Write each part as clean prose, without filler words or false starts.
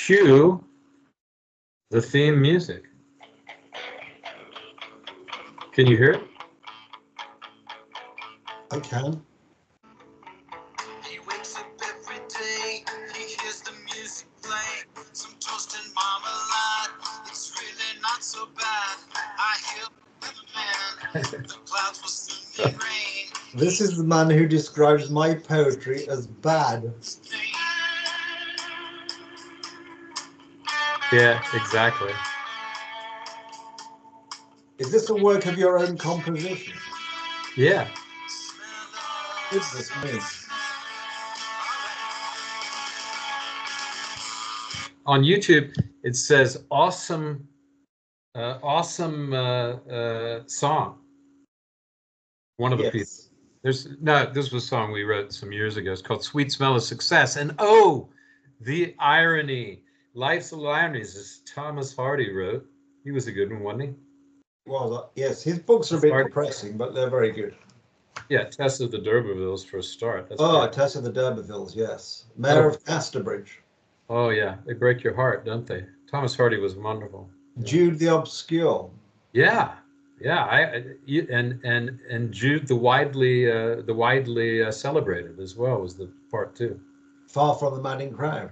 cue the theme music. Can you hear it? I can. He wakes up every day, he hears the music play, some toast and marmalade, it's really not so bad. I hear the man, the clouds will soon be rain. This is the man who describes my poetry as bad. Yeah, exactly. Is this a work of your own composition? Yeah. Goodness me. On YouTube, it says awesome song. One of the people. This was a song we wrote some years ago. It's called Sweet Smell of Success. And oh, the irony. Life's Little Ironies, as Thomas Hardy wrote. He was a good one, wasn't he? Well, yes, his books are a bit depressing, but they're very good. Yeah, Tess of the D'Urbervilles for a start. That's Tess of the D'Urbervilles, yes. Mayor of Casterbridge. Oh, yeah. They break your heart, don't they? Thomas Hardy was wonderful. Yeah. Jude the Obscure. Yeah. Yeah, and Jude the widely celebrated as well was the part two. Far from the Madding Crowd.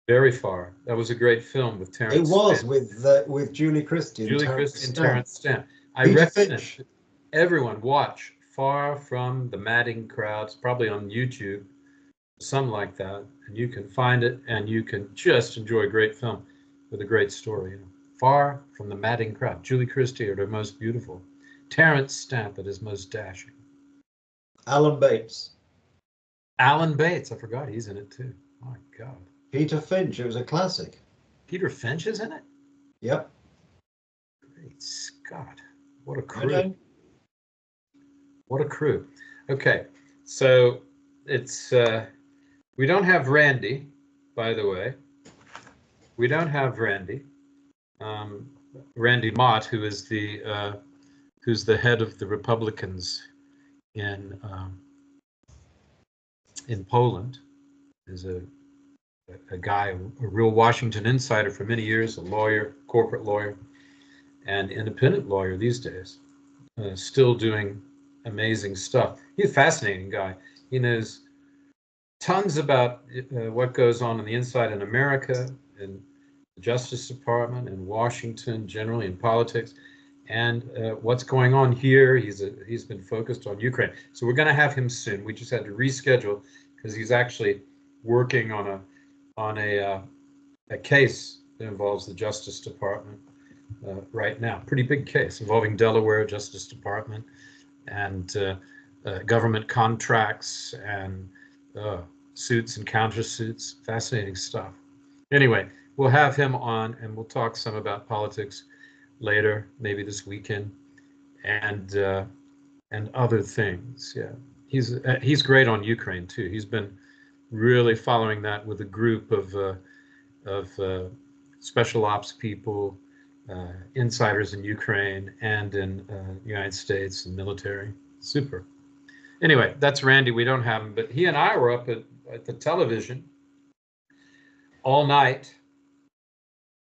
Very far. That was a great film with Terrence. It was Stamp. with Julie Christie. Julie Christie and Terrence Stamp. I Peter recommend Finch. everyone watch Far from the Madding Crowd. It's probably on YouTube, something like that, and you can find it and you can just enjoy a great film with a great story. You know. Far from the Madding Crowd. Julie Christie at her most beautiful. Terrence Stamp at his most dashing. Alan Bates. Alan Bates. I forgot he's in it too. My God. Peter Finch. It was a classic. Peter Finch is in it? Yep. Great Scott. What a crew. What a crew. Okay. So it's, we don't have Randy, by the way. We don't have Randy. Randy Mott, who's the head of the Republicans in Poland, is a guy, a real Washington insider for many years, a lawyer, corporate lawyer, and independent lawyer these days, still doing amazing stuff. He's a fascinating guy. He knows tons about what goes on the inside in America, and the Justice Department, in Washington, generally in politics, and what's going on here. He's been focused on Ukraine. So we're going to have him soon. We just had to reschedule because he's actually working on a case that involves the Justice Department right now. Pretty big case involving Delaware Justice Department and government contracts and suits and countersuits. Fascinating stuff. Anyway, we'll have him on and we'll talk some about politics later, maybe this weekend, and other things. Yeah, he's great on Ukraine too. He's been really following that with a group of special ops people, insiders in Ukraine and in the United States and military. Super. Anyway, that's Randy. We don't have him, but he and I were up at the television all night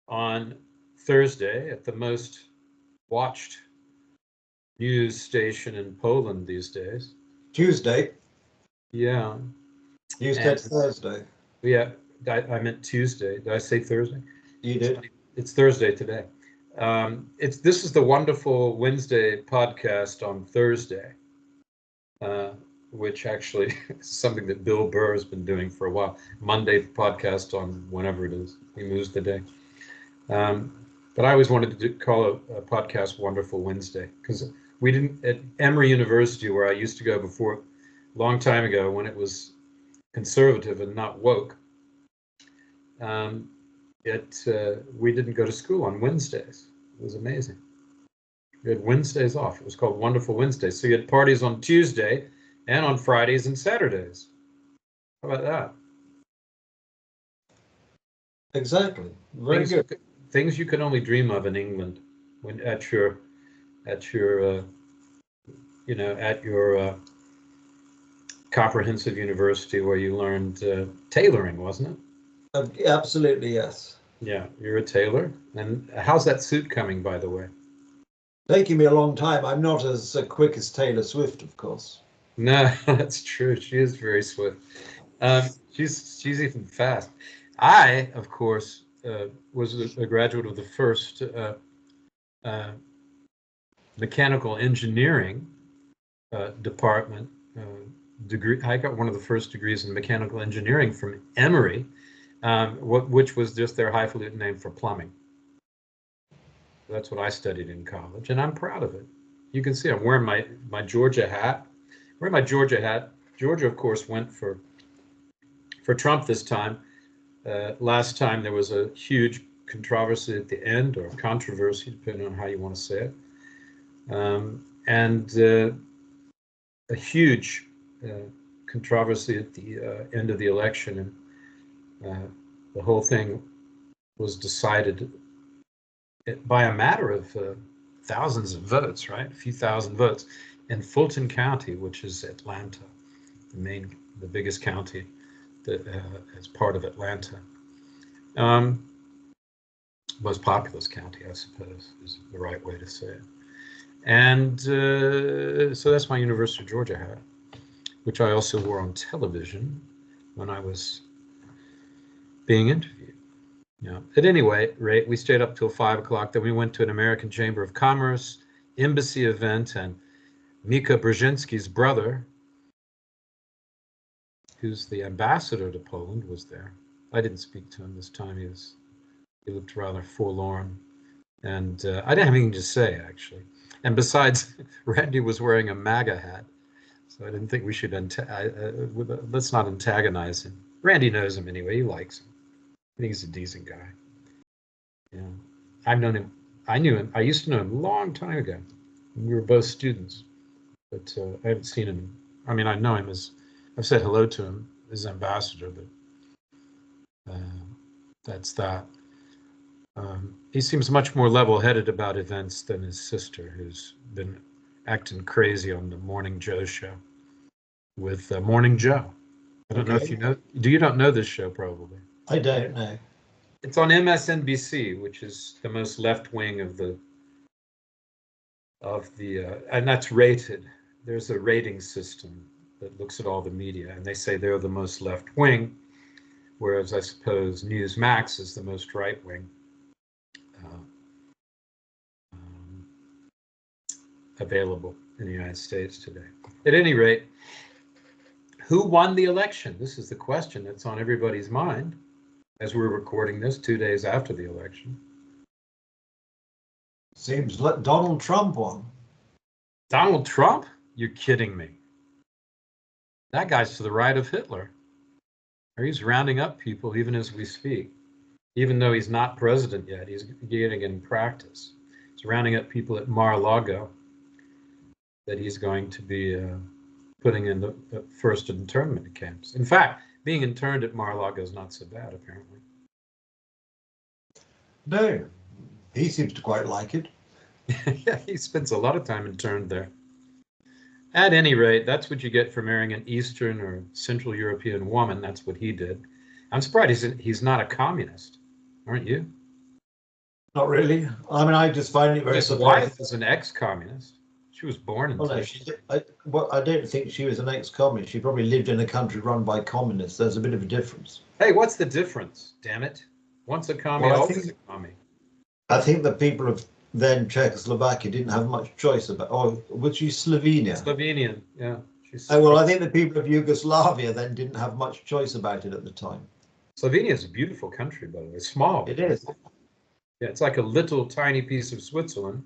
on Thursday at the most watched news station in Poland these days. Tuesday. Yeah. You said Thursday. Yeah, I meant Tuesday. Did I say Thursday? You did. It's Thursday today. This is the Wonderful Wednesday podcast on Thursday, which actually is something that Bill Burr has been doing for a while. Monday podcast on whenever it is. He moves the day. But I always wanted to call a podcast Wonderful Wednesday because we didn't, at Emory University, where I used to go before, a long time ago when it was conservative and not woke, we didn't go to school on Wednesdays. It was amazing. We had Wednesdays off. It was called Wonderful Wednesday. So you had parties on Tuesday and on Fridays and Saturdays. How about that? Exactly. Very good. Things you can only dream of in England when at your comprehensive university where you learned tailoring, wasn't it? Absolutely, yes. Yeah, you're a tailor. And how's that suit coming, by the way? Taking me a long time. I'm not as quick as Taylor Swift, of course. No, that's true. She is very swift. She's even fast. I, of course, was a graduate of the first uh, mechanical engineering department degree. I got one of the first degrees in mechanical engineering from Emory, which was just their highfalutin name for plumbing. That's what I studied in college, and I'm proud of it. You can see I'm wearing my Georgia hat. Wearing my Georgia hat. Georgia, of course, went for Trump this time. Last time there was a huge controversy at the end, or controversy, depending on how you want to say it, and a huge controversy at the end of the election, and the whole thing was decided by a matter of thousands of votes, right? A few thousand votes in Fulton County, which is Atlanta, the biggest county that is part of Atlanta. Most populous county, I suppose, is the right way to say it. And so that's my University of Georgia hat, which I also wore on television when I was being interviewed. Yeah. At any rate, we stayed up till 5 o'clock. Then we went to an American Chamber of Commerce embassy event, and Mika Brzezinski's brother, who's the ambassador to Poland, was there. I didn't speak to him this time. He looked rather forlorn, and I didn't have anything to say, actually. And besides, Randy was wearing a MAGA hat, so I didn't think we should let's not antagonize him. Randy knows him anyway. He likes him. I think he's a decent guy. Yeah, I've known him. I knew him. I used to know him a long time ago. We were both students, but I haven't seen him. I mean, I know him as I've said hello to him as ambassador, but that's that. He seems much more level-headed about events than his sister, who's been acting crazy on the Morning Joe show with Morning Joe. I don't know if you know. You don't know this show, probably. I don't know. It's on MSNBC, which is the most left wing of the and that's rated. There's a rating system that looks at all the media, and they say they're the most left wing, whereas I suppose Newsmax is the most right wing available in the United States today. At any rate, who won the election? This is the question that's on everybody's mind as we're recording this 2 days after the election. Seems like Donald Trump won. Donald Trump? You're kidding me. That guy's to the right of Hitler. He's rounding up people even as we speak. Even though he's not president yet, he's getting in practice. He's rounding up people at Mar-a-Lago that he's going to be putting in the first internment camps. In fact, being interned at Mar-a-Lago is not so bad, apparently. No, he seems to quite like it. Yeah, he spends a lot of time interned there. At any rate, that's what you get for marrying an Eastern or Central European woman. That's what he did. I'm surprised he's not a communist, aren't you? Not really. I mean, I just find it very His surprising. wife is an ex-communist. She was born in Texas. I don't think she was an ex-communist. She probably lived in a country run by communists. There's a bit of a difference. Hey, what's the difference? Damn it! Once a commie, always a commie. I think the people of then Czechoslovakia didn't have much choice about. Oh, was she Slovenia? Slovenian, yeah. Well, I think the people of Yugoslavia then didn't have much choice about it at the time. Slovenia is a beautiful country, by the way. Small. It is. Yeah, it's like a little tiny piece of Switzerland,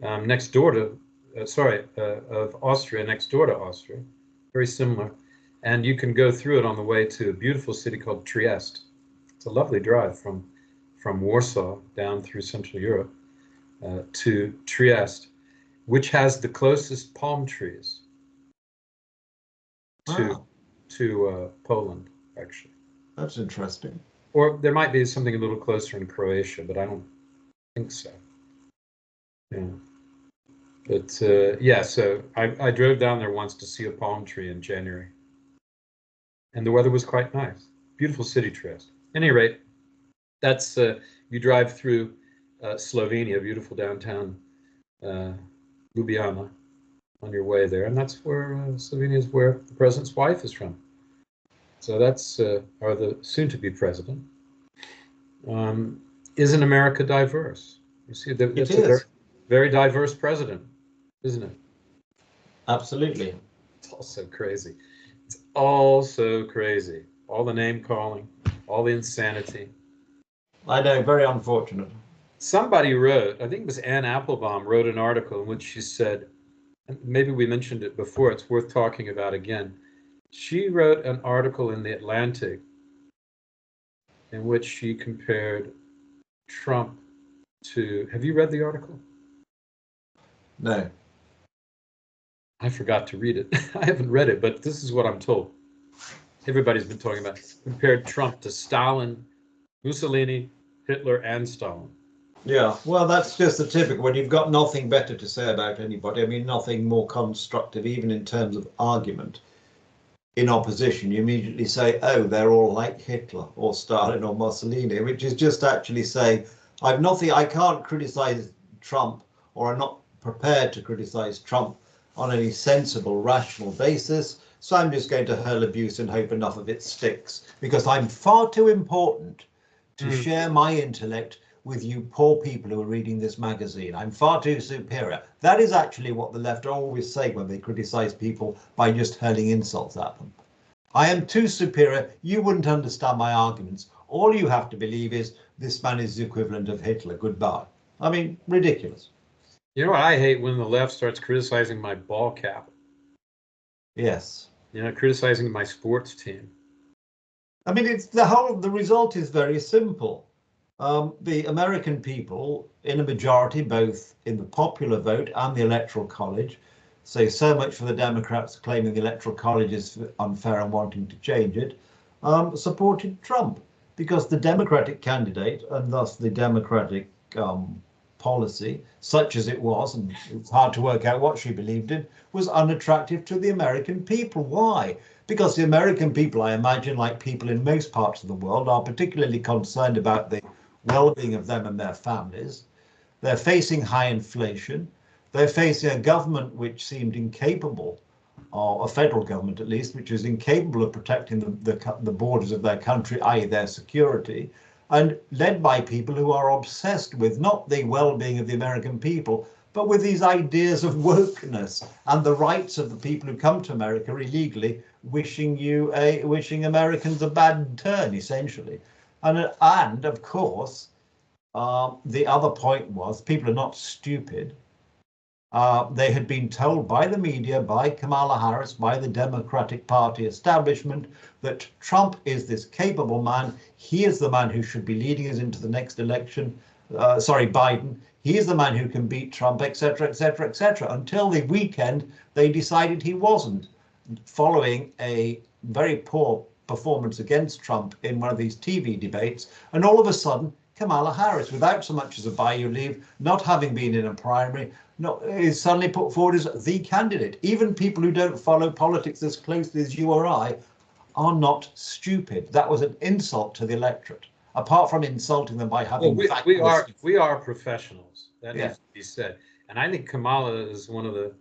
next door to, of Austria, next door to Austria. Very similar. And you can go through it on the way to a beautiful city called Trieste. It's a lovely drive from Warsaw down through Central Europe to Trieste, which has the closest palm trees to Poland, actually. That's interesting. Or there might be something a little closer in Croatia, but I don't think so. Yeah. But yeah, so I drove down there once to see a palm tree in January. And the weather was quite nice. Beautiful city, Trieste. any rate, that's you drive through Slovenia, beautiful downtown Ljubljana, on your way there, and that's where Slovenia is, where the president's wife is from. So that's or the soon-to-be president. Isn't America diverse? You see, that's a very, very diverse president, isn't it? Absolutely. It's all so crazy. It's all so crazy. All the name calling, all the insanity. I know, very unfortunate. Somebody wrote, I think it was Anne Applebaum, wrote an article in which she said, and maybe we mentioned it before, it's worth talking about again. She wrote an article in The Atlantic in which she compared Trump to, have you read the article? No. I forgot to read it. I haven't read it, but this is what I'm told. Everybody's been talking about, compared Trump to Stalin, Mussolini, Hitler, and Stalin. Yeah, well, that's just the typical, when you've got nothing better to say about anybody, I mean, nothing more constructive, even in terms of argument, in opposition, you immediately say, oh, they're all like Hitler or Stalin or Mussolini, which is just actually saying, I can't criticize Trump, or I'm not prepared to criticize Trump on any sensible, rational basis. So I'm just going to hurl abuse and hope enough of it sticks, because I'm far too important to share my intellect with you poor people who are reading this magazine. I'm far too superior. That is actually what the left always say when they criticize people by just hurling insults at them. I am too superior. You wouldn't understand my arguments. All you have to believe is this man is the equivalent of Hitler. Goodbye. I mean, ridiculous. You know what I hate? When the left starts criticizing my ball cap. Yes. You know, criticizing my sports team. I mean, the result is very simple. The American people, in a majority, both in the popular vote and the Electoral College, say so much for the Democrats claiming the Electoral College is unfair and wanting to change it, supported Trump, because the Democratic candidate, and thus the Democratic policy, such as it was, and it's hard to work out what she believed in, was unattractive to the American people. Why? Because the American people, I imagine, like people in most parts of the world, are particularly concerned about the well-being of them and their families. They're facing high inflation. They're facing a government which seemed incapable, or a federal government at least, which is incapable of protecting the borders of their country, i.e. their security, and led by people who are obsessed with not the well-being of the American people, but with these ideas of wokeness and the rights of the people who come to America illegally, wishing Americans a bad turn, essentially. And of course, the other point was, people are not stupid. They had been told by the media, by Kamala Harris, by the Democratic Party establishment, that Trump is this capable man. He is the man who should be leading us into the next election. Biden. He is the man who can beat Trump, etc., etc., etc. Until the weekend, they decided he wasn't, following a very poor performance against Trump in one of these TV debates. And all of a sudden, Kamala Harris, without so much as a bayou leave, not having been in a primary, is suddenly put forward as the candidate. Even people who don't follow politics as closely as you or I are not stupid. That was an insult to the electorate, apart from insulting them by having we are professionals. That needs to be said. And I think Kamala is one of the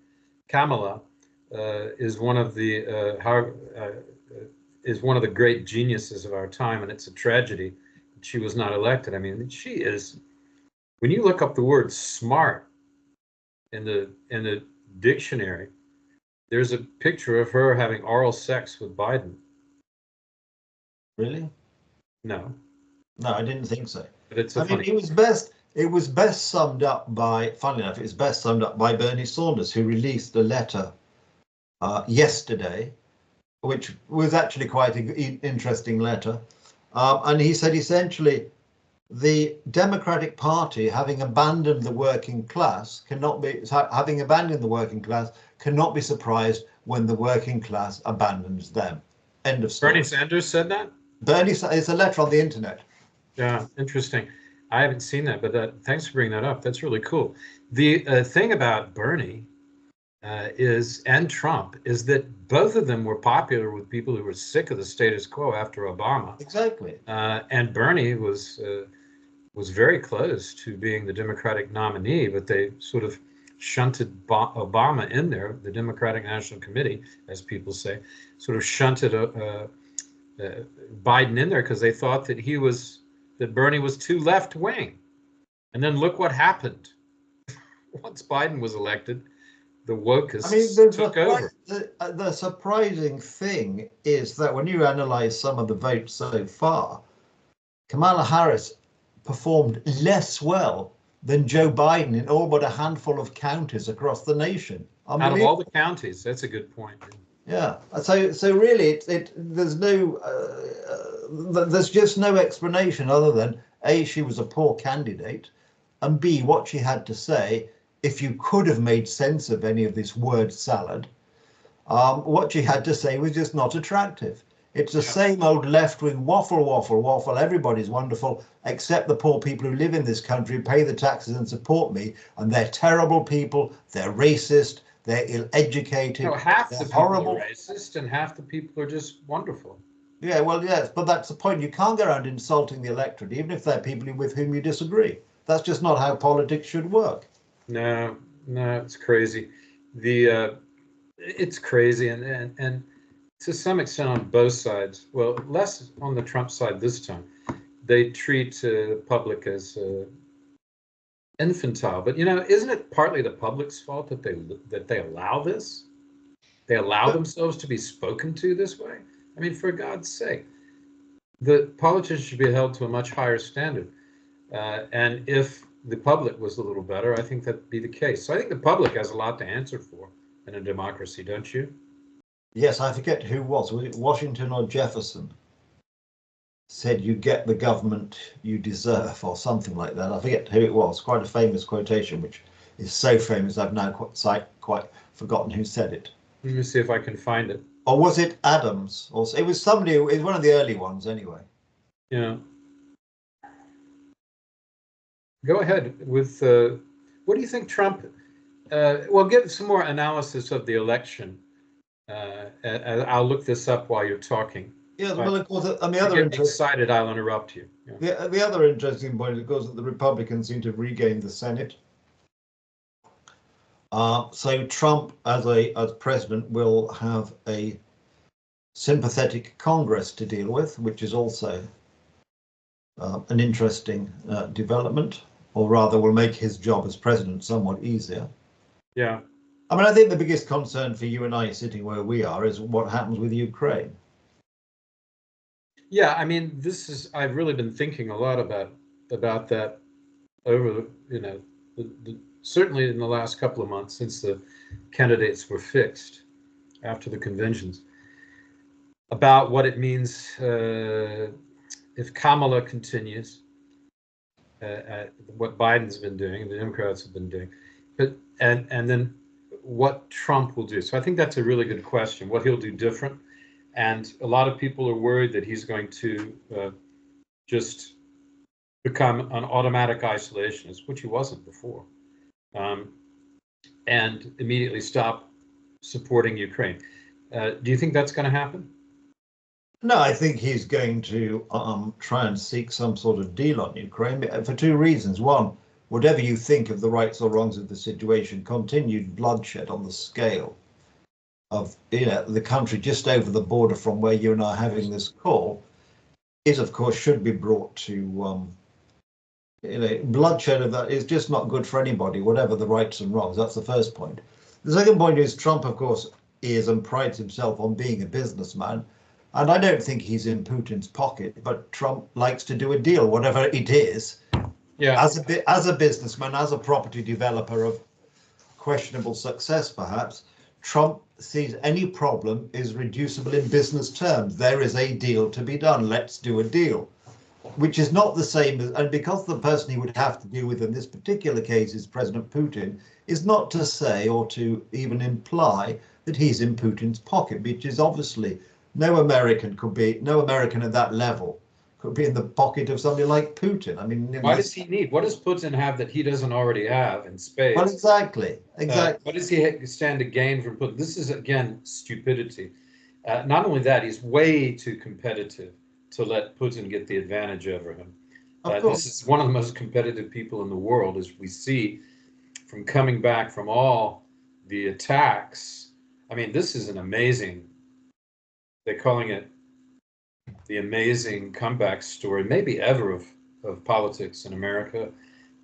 is one of the great geniuses of our time, and it's a tragedy that she was not elected. I mean, she is. When you look up the word "smart" in the dictionary, there's a picture of her having oral sex with Biden. Really? No, I didn't think so. but it's I mean, it was best summed up by, funnily enough, it was best summed up by Bernie Sanders, who released a letter yesterday, which was actually quite an interesting letter. And he said, essentially, the Democratic Party, having abandoned the working class, cannot be surprised when the working class abandons them. End of story. Bernie Sanders said that? It's a letter on the internet. Yeah, interesting. I haven't seen that, but thanks for bringing that up. That's really cool. The thing about Bernie, and Trump, is that both of them were popular with people who were sick of the status quo after Obama. Exactly. And Bernie was very close to being the Democratic nominee, but they sort of shunted Obama in there. The Democratic National Committee, as people say, sort of shunted Biden in there because they thought that Bernie was too left wing. And then look what happened. Once Biden was elected, the wokeists took over. The surprising thing is that when you analyze some of the votes so far, Kamala Harris performed less well than Joe Biden in all but a handful of counties across the nation. Out of all the counties, that's a good point. Yeah. So really, there's just no explanation other than A, she was a poor candidate, and B, what she had to say, if you could have made sense of any of this word salad, what she had to say was just not attractive. It's the same old left-wing waffle. Everybody's wonderful, except the poor people who live in this country, pay the taxes and support me. And they're terrible people. They're racist. They're ill-educated. No, half the people horrible. Are racist and half the people are just wonderful. Yeah, well, yes, but that's the point. You can't go around insulting the electorate, even if they're people with whom you disagree. That's just not how politics should work. No, it's crazy. It's crazy, and to some extent on both sides. Well, less on the Trump side this time. They treat the public as infantile. But isn't it partly the public's fault that they allow this? They allow themselves to be spoken to this way. I mean, for God's sake, the politicians should be held to a much higher standard. And if the public was a little better, I think that'd be the case. So I think the public has a lot to answer for in a democracy, don't you? Yes, I forget who was it Washington or Jefferson? Said you get the government you deserve, or something like that. I forget who it was. Quite a famous quotation, which is so famous I've now quite forgotten who said it. Let me see if I can find it. Or was it Adams? Or it was somebody. It was one of the early ones, anyway. Yeah. Go ahead with what do you think Trump? Well, give some more analysis of the election. I'll look this up while you're talking. Yeah, well, of course, and the other excited, I'll interrupt you. Yeah. The other interesting point, of course, that the Republicans seem to have regained the Senate. So Trump, as president, will have a sympathetic Congress to deal with, which is also an interesting development, or rather will make his job as president somewhat easier. Yeah. I mean, I think the biggest concern for you and I sitting where we are is what happens with Ukraine. Yeah, I mean, I've really been thinking a lot about that over, certainly in the last couple of months since the candidates were fixed after the conventions, about what it means if Kamala continues, what Biden's been doing, the Democrats have been doing, and then what Trump will do. So I think that's a really good question, what he'll do different. And a lot of people are worried that he's going to just become an automatic isolationist, which he wasn't before, and immediately stop supporting Ukraine. Do you think that's going to happen? No, I think he's going to try and seek some sort of deal on Ukraine for two reasons. One, whatever you think of the rights or wrongs of the situation, continued bloodshed on the scale of the country just over the border from where you and I are having this call is, of course, should be brought to bloodshed of that is just not good for anybody, whatever the rights and wrongs. That's the first point. The second point is Trump, of course, is and prides himself on being a businessman. And I don't think he's in Putin's pocket, but Trump likes to do a deal, whatever it is. Yeah. As a businessman, as a property developer of questionable success, perhaps, Trump sees any problem is reducible in business terms. There is a deal to be done. Let's do a deal, which is not the same as, and because the person he would have to deal with in this particular case is President Putin, is not to say or to even imply that he's in Putin's pocket, which is obviously no American at that level could be in the pocket of somebody like Putin. I mean, Why does he need? What does Putin have that he doesn't already have in spades? Well, exactly. What does he stand to gain from Putin? This is, again, stupidity. Not only that, he's way too competitive to let Putin get the advantage over him. Of course. This is one of the most competitive people in the world, as we see from coming back from all the attacks. I mean, this is an amazing, they're calling it the amazing comeback story, maybe ever of politics in America,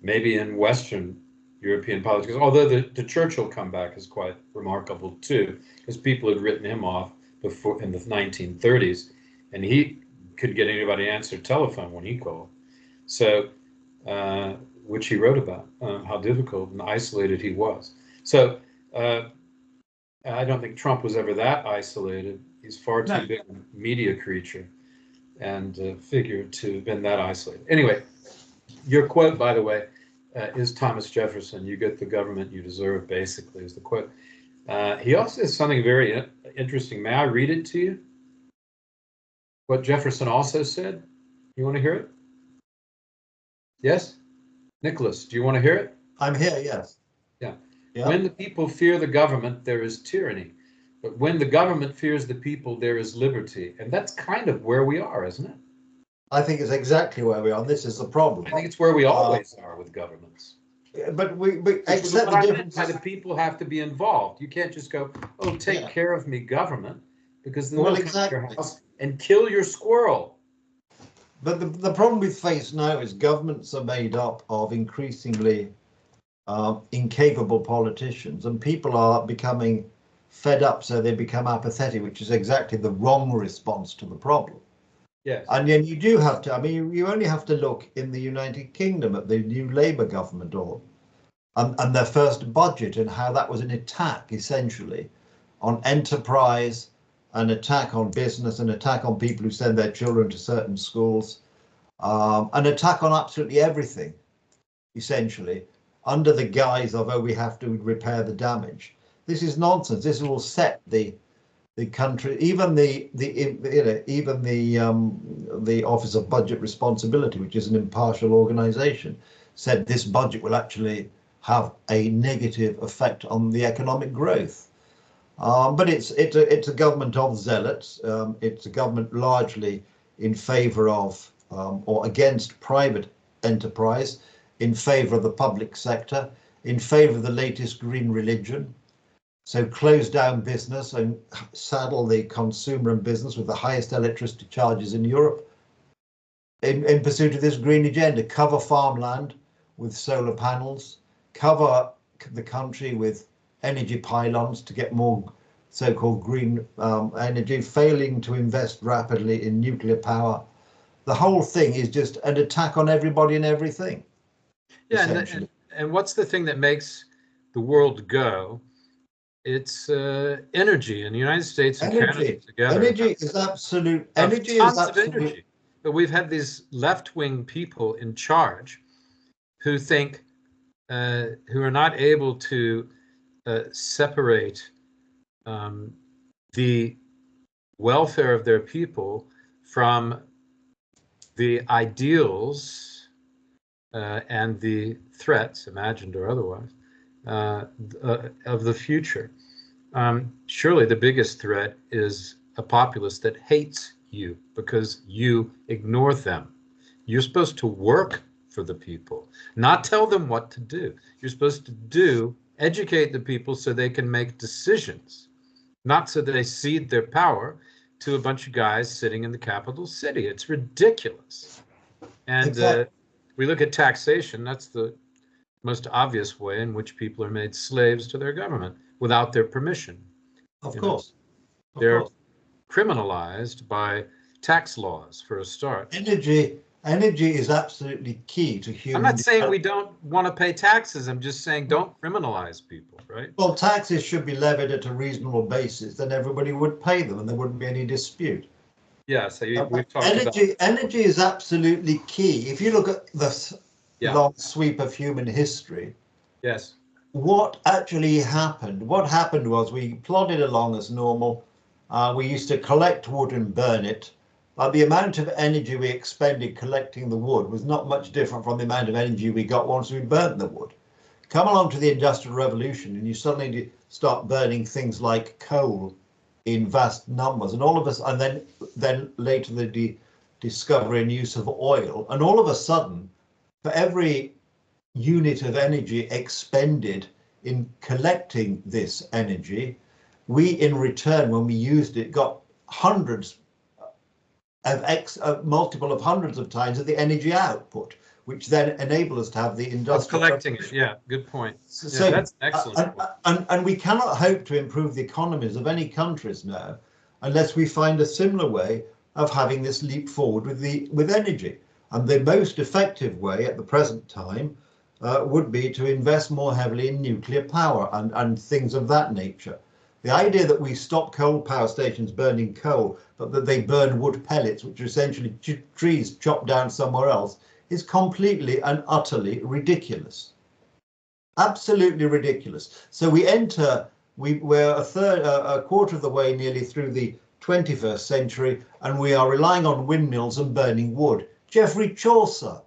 maybe in Western European politics, although the Churchill comeback is quite remarkable too, because people had written him off before in the 1930s, and he could get anybody to answer telephone when he called. So, which he wrote about, how difficult and isolated he was. So, I don't think Trump was ever that isolated. He's far too big a media creature and figure to have been that isolated. Anyway, your quote, by the way, is Thomas Jefferson. You get the government you deserve, basically, is the quote. He also says something very interesting. May I read it to you? What Jefferson also said? You want to hear it? Yes? Nicholas, do you want to hear it? I'm here, yes. Yeah. Yeah. When the people fear the government, there is tyranny. But when the government fears the people, there is liberty. And that's kind of where we are, isn't it? I think it's exactly where we are. This is the problem. I think it's where we always are with governments. But we accept What the I meant by differences. the people have to be involved. You can't just go, oh, take care of me, government, because then Well, they'll come to your exactly. house and kill your squirrel. But the problem we face now is governments are made up of increasingly incapable politicians, and people are becoming fed up, so they become apathetic, which is exactly the wrong response to the problem. Yes. And then you do have to, I mean, you only have to look in the United Kingdom at the new Labour government and their first budget and how that was an attack, essentially, on enterprise, an attack on business, an attack on people who send their children to certain schools, an attack on absolutely everything, essentially, under the guise of, oh, we have to repair the damage. This is nonsense. This will set the country, even the Office of Budget Responsibility, which is an impartial organization, said this budget will actually have a negative effect on the economic growth. But it's a government of zealots. It's a government largely in favor of or against private enterprise, in favor of the public sector, in favor of the latest green religion. So close down business and saddle the consumer and business with the highest electricity charges in Europe in pursuit of this green agenda. Cover farmland with solar panels, cover the country with energy pylons to get more so-called green energy, failing to invest rapidly in nuclear power. The whole thing is just an attack on everybody and everything. Yeah, and what's the thing that makes the world go? It's energy. In the United States and Canada together. Energy is absolute. Energy tons is absolute. Of energy. But we've had these left-wing people in charge who think, who are not able to separate the welfare of their people from the ideals and the threats, imagined or otherwise, of the future. Surely the biggest threat is a populace that hates you because you ignore them. You're supposed to work for the people, not tell them what to do. You're supposed to educate the people so they can make decisions, not so that they cede their power to a bunch of guys sitting in the capital city. It's ridiculous. And Exactly. We look at taxation. That's the most obvious way in which people are made slaves to their government without their permission. Of course. They're criminalized by tax laws, for a start. Energy is absolutely key to human. I'm not saying we don't want to pay taxes. I'm just saying don't criminalize people, right? Well, taxes should be levied at a reasonable basis. Then everybody would pay them, and there wouldn't be any dispute. Yeah. So we've talked about energy is absolutely key. If you look at the long sweep of human history, yes, what actually happened? What happened was we plodded along as normal. We used to collect wood and burn it. the amount of energy we expended collecting the wood was not much different from the amount of energy we got once we burnt the wood. Come along to the Industrial Revolution and you suddenly start burning things like coal in vast numbers, and all of us, and then later the discovery and use of oil, and all of a sudden, for every unit of energy expended in collecting this energy, we in return, when we used it, got hundreds of a multiple of hundreds of times of the energy output, which then enable us to have the industrial collecting it. Yeah, good point. So yeah, that's excellent. And we cannot hope to improve the economies of any countries now unless we find a similar way of having this leap forward with energy. And the most effective way at the present time would be to invest more heavily in nuclear power and things of that nature. The idea that we stop coal power stations burning coal, but that they burn wood pellets, which are essentially trees chopped down somewhere else, is completely and utterly ridiculous. Absolutely ridiculous. So we're a quarter of the way nearly through the 21st century, and we are relying on windmills and burning wood. Geoffrey Chaucer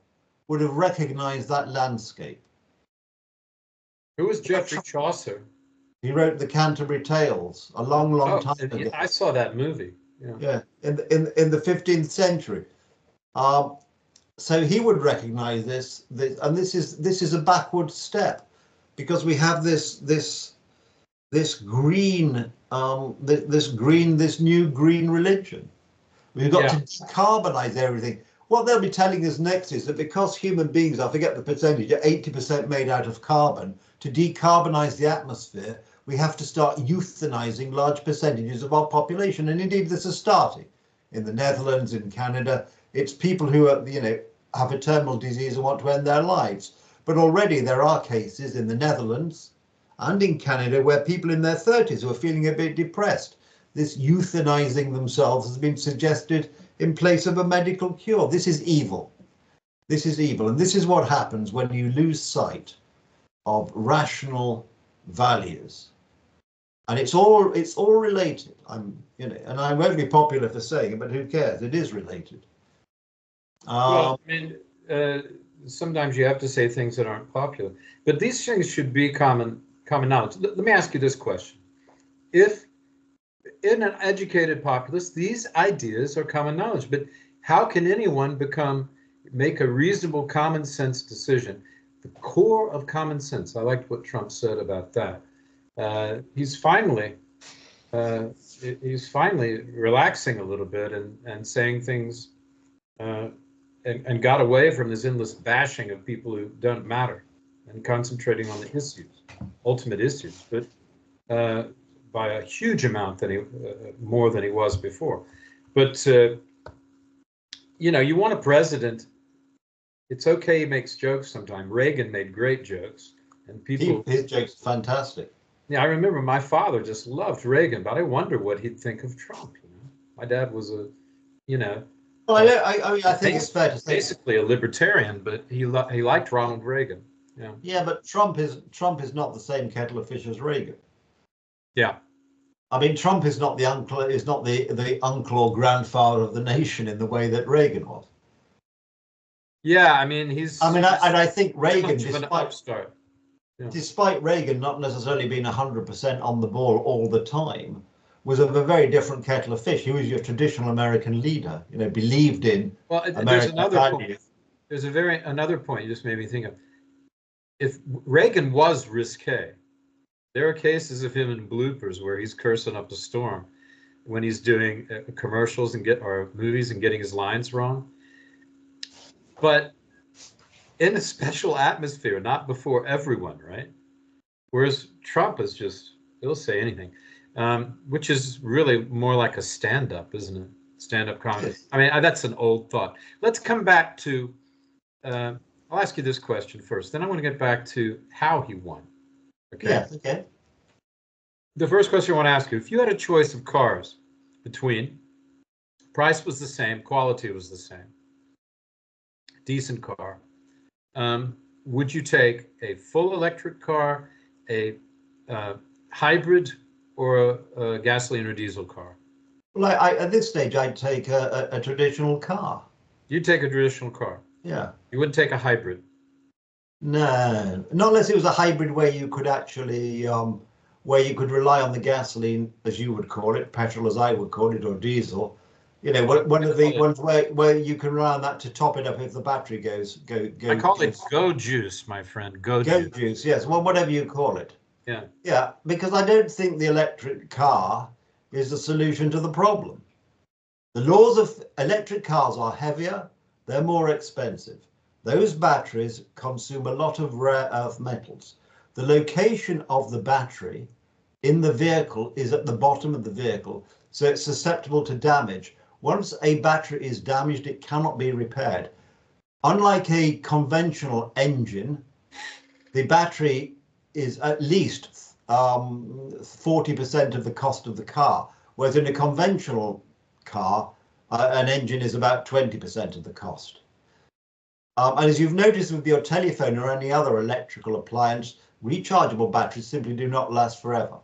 would have recognized that landscape. Who was Geoffrey Chaucer? He wrote the Canterbury Tales a long time ago. I saw that movie. Yeah, in the 15th century. So he would recognize this, and this is a backward step, because we have this new green religion. We've got to decarbonize everything. What they'll be telling us next is that because human beings, I forget the percentage, are 80% made out of carbon, to decarbonize the atmosphere, we have to start euthanizing large percentages of our population. And indeed, this is starting in the Netherlands, in Canada. It's people who are, have a terminal disease and want to end their lives. But already there are cases in the Netherlands and in Canada where people in their 30s who are feeling a bit depressed. This euthanizing themselves has been suggested in place of a medical cure. This is evil. This is evil. And this is what happens when you lose sight of rational values. And it's all related. And I won't be popular for saying it, but who cares? It is related. Well, I mean, sometimes you have to say things that aren't popular, but these things should be common knowledge. Let me ask you this question: if in an educated populace, these ideas are common knowledge, but how can anyone make a reasonable common sense decision? The core of common sense. I liked what Trump said about that. He's finally relaxing a little bit and saying things and got away from this endless bashing of people who don't matter and concentrating on the issues, ultimate issues, but by a huge amount more than he was before. But you want a president. It's okay he makes jokes sometimes. Reagan made great jokes, and his jokes are fantastic. Yeah, I remember my father just loved Reagan, but I wonder what he'd think of Trump. My dad was Well, I think it's fair to say basically a libertarian, but he liked Ronald Reagan. Yeah. Yeah, but Trump is not the same kettle of fish as Reagan. Yeah. I mean, Trump is not the uncle or grandfather of the nation in the way that Reagan was. Yeah, I mean, I think Reagan, despite Reagan not necessarily being 100% on the ball all the time, was of a very different kettle of fish. He was your traditional American leader, believed in American values. There's another point you just made me think of. If Reagan was risque, there are cases of him in bloopers where he's cursing up a storm when he's doing commercials or movies and getting his lines wrong. But in a special atmosphere, not before everyone, right? Whereas Trump is he'll say anything, which is really more like a stand-up, isn't it? Stand-up comedy. Yes. I mean, that's an old thought. Let's come back to, I'll ask you this question first, then I want to get back to how he won. Okay? Yeah, okay. The first question I want to ask you, if you had a choice of cars between price was the same, quality was the same, decent car, would you take a full electric car, a hybrid, or a gasoline or diesel car? Well, at this stage, I'd take a traditional car. You'd take a traditional car. Yeah. You wouldn't take a hybrid. No, not unless it was a hybrid where you could actually, where you could rely on the gasoline, as you would call it, petrol as I would call it, or diesel. You know, one of the ones where you can rely on that to top it up if the battery goes. I call it go juice, my friend. Go juice. Yes, well, whatever you call it. Yeah. Yeah, because I don't think the electric car is the solution to the problem. The laws of electric cars are heavier, they're more expensive. Those batteries consume a lot of rare earth metals. The location of the battery in the vehicle is at the bottom of the vehicle, so it's susceptible to damage. Once a battery is damaged, it cannot be repaired. Unlike a conventional engine, the battery is at least 40% of the cost of the car, whereas in a conventional car, an engine is about 20% of the cost. And as you've noticed with your telephone or any other electrical appliance, rechargeable batteries simply do not last forever.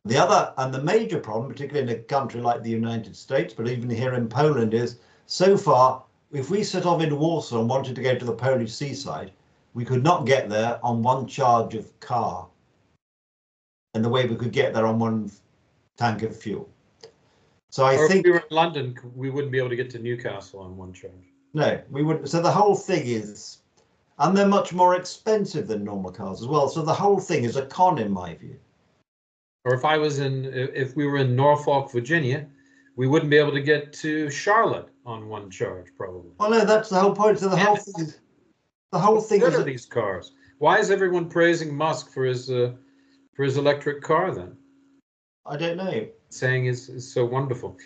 The other and the major problem, particularly in a country like the United States, but even here in Poland, is so far, if we set off in Warsaw and wanted to go to the Polish seaside, we could not get there on one charge of car and the way we could get there on one tank of fuel. So I think if we were in London, we wouldn't be able to get to Newcastle on one charge. No, we wouldn't. So the whole thing is, and they're much more expensive than normal cars as well. So the whole thing is a con in my view. Or if we were in Norfolk, Virginia, we wouldn't be able to get to Charlotte on one charge, probably. Well, no, that's the whole point. So the whole thing is these cars. Why is everyone praising Musk for his electric car then? I don't know. Saying is so wonderful.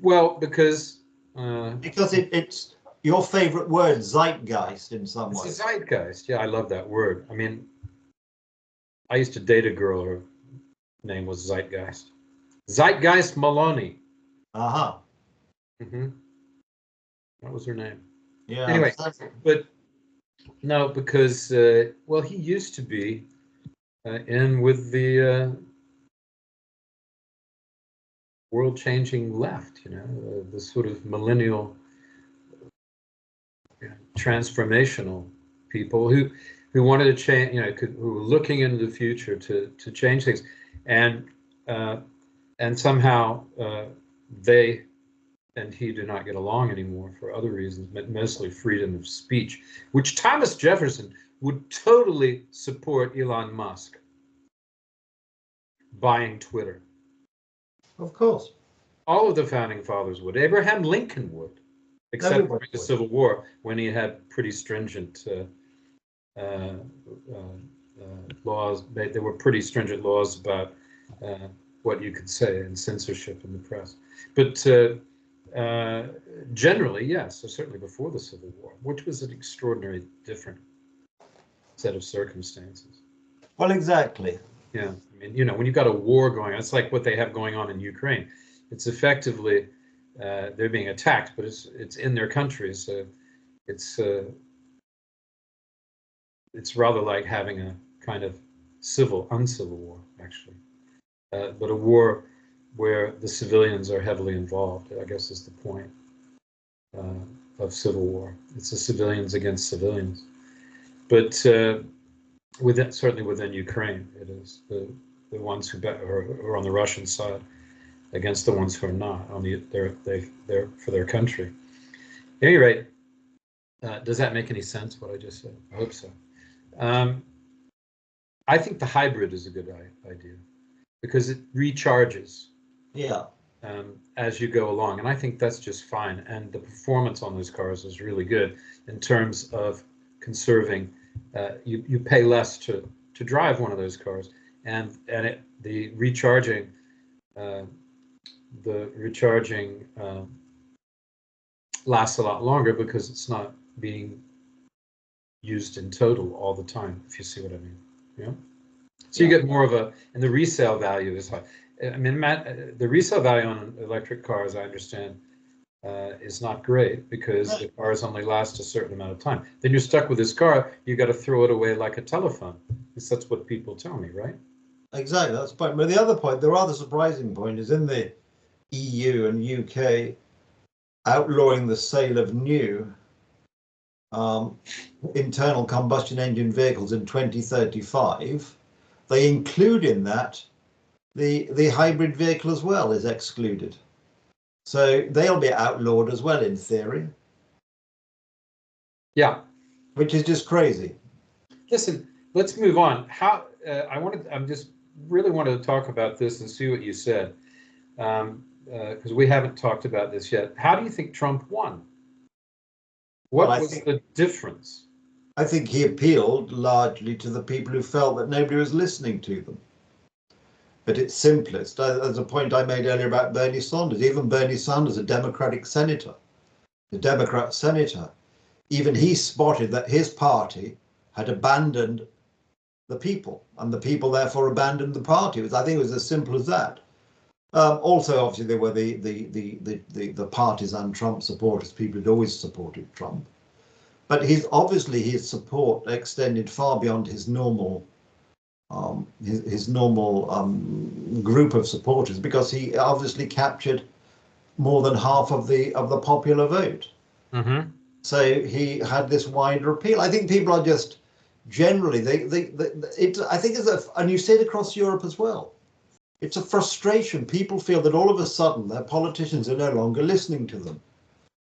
Well, because it's your favorite word, zeitgeist, in some way. It's a zeitgeist. Yeah, I love that word. I mean, I used to date a girl. Her name was Zeitgeist. Zeitgeist Maloney. Uh-huh. That was her name. Yeah. Anyway, but no, because well, he used to be in with the world-changing left. You know, the sort of millennial, transformational people who wanted to change. You know, who were looking into the future to change things, and somehow they and he do not get along anymore for other reasons, but mostly freedom of speech, which Thomas Jefferson would totally support Elon Musk buying Twitter. Of course. All of the founding fathers would. Abraham Lincoln would, except during the Civil War, when he had pretty stringent laws. There were pretty stringent laws about what you could say and censorship in the press. But generally, yes, so certainly before the Civil War, which was an extraordinarily different set of circumstances. Well, exactly. Yeah, I mean, you know, when you've got a war going on, it's like what they have going on in Ukraine. It's effectively they're being attacked, but it's in their country, so it's rather like having a kind of uncivil war, actually, but a war where the civilians are heavily involved, I guess, is the point of civil war. It's the civilians against civilians, but certainly within Ukraine, it is the ones who are on the Russian side against the ones who are not they're for their country. At any rate, does that make any sense? What I just said? I hope so. I think the hybrid is a good idea because it recharges. Yeah. As you go along, and I think that's just fine. And the performance on those cars is really good in terms of conserving. You pay less to drive one of those cars, and the recharging lasts a lot longer because it's not being used in total all the time, if you see what I mean. Yeah. So you get more of and the resale value is high. I mean, the resale value on electric cars, I understand, is not great because the cars only last a certain amount of time. Then you're stuck with this car. You got to throw it away like a telephone. That's what people tell me, right? Exactly, that's the point. But the other point, the rather surprising point, is in the EU and UK outlawing the sale of new internal combustion engine vehicles in 2035, they include in that the hybrid vehicle as well is excluded. So they'll be outlawed as well in theory. Yeah. Which is just crazy. Listen, let's move on. I'm just really wanted to talk about this and see what you said, because we haven't talked about this yet. How do you think Trump won? What was the difference? I think he appealed largely to the people who felt that nobody was listening to them. At its simplest, as a point I made earlier about Bernie Sanders, even Bernie Sanders, a Democratic senator, the Democrat senator, even he spotted that his party had abandoned the people, and the people therefore abandoned the party. I think it was as simple as that. Also, obviously, there were the partisan Trump supporters, people who'd always supported Trump. But his support extended far beyond his normal group of supporters, because he obviously captured more than half of the popular vote. Mm-hmm. So he had this wider appeal. I think people are just generally I think and you see it across Europe as well. It's a frustration. People feel that all of a sudden their politicians are no longer listening to them.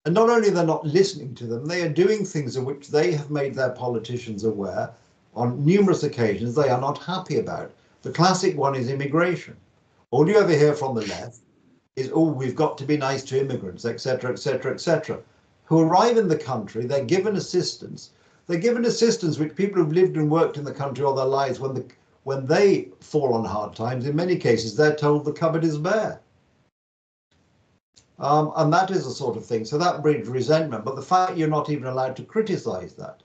And not only they're not listening to them, they are doing things in which they have made their politicians aware on numerous occasions they are not happy about. The classic one is immigration. All you ever hear from the left is, oh, we've got to be nice to immigrants, etc., etc., etc., who arrive in the country. They're given assistance. They're given assistance which people who've lived and worked in the country all their lives, when they fall on hard times, in many cases, they're told the cupboard is bare. And that is the sort of thing. So that breeds resentment. But the fact you're not even allowed to criticize that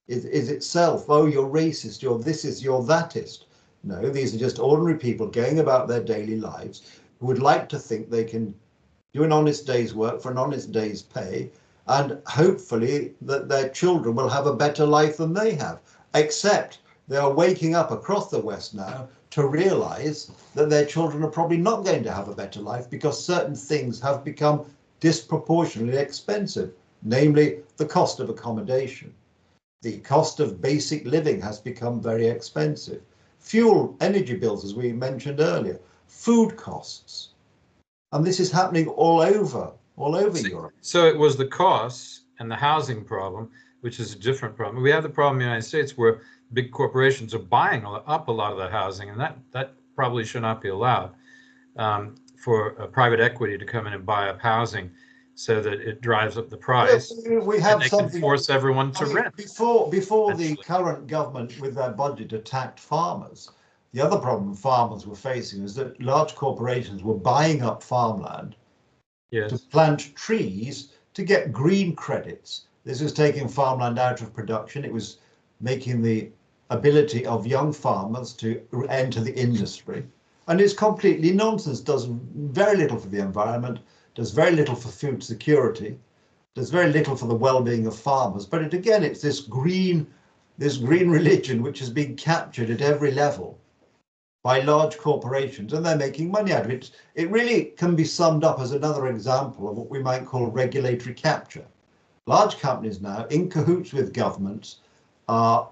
is itself, oh, you're racist, you're thisist, you're thatist. No, these are just ordinary people going about their daily lives who would like to think they can do an honest day's work for an honest day's pay, and hopefully that their children will have a better life than they have. Except they are waking up across the West now to realize that their children are probably not going to have a better life, because certain things have become disproportionately expensive, namely the cost of accommodation. The cost of basic living has become very expensive. Fuel, energy bills, as we mentioned earlier, food costs. And this is happening all over Europe. So it was the costs and the housing problem, which is a different problem. We have the problem in the United States where big corporations are buying up a lot of the housing, and that probably should not be allowed, for private equity to come in and buy up housing so that it drives up the price. We have and they can force everyone to rent. Before the current government with their budget attacked farmers, the other problem farmers were facing is that large corporations were buying up farmland to plant trees to get green credits. This was taking farmland out of production. It was making the ability of young farmers to enter the industry. And it's completely nonsense, does very little for the environment, does very little for food security, does very little for the well-being of farmers. But it's this green religion which has been captured at every level by large corporations, and they're making money out of it. It really can be summed up as another example of what we might call regulatory capture. Large companies now, in cahoots with governments, are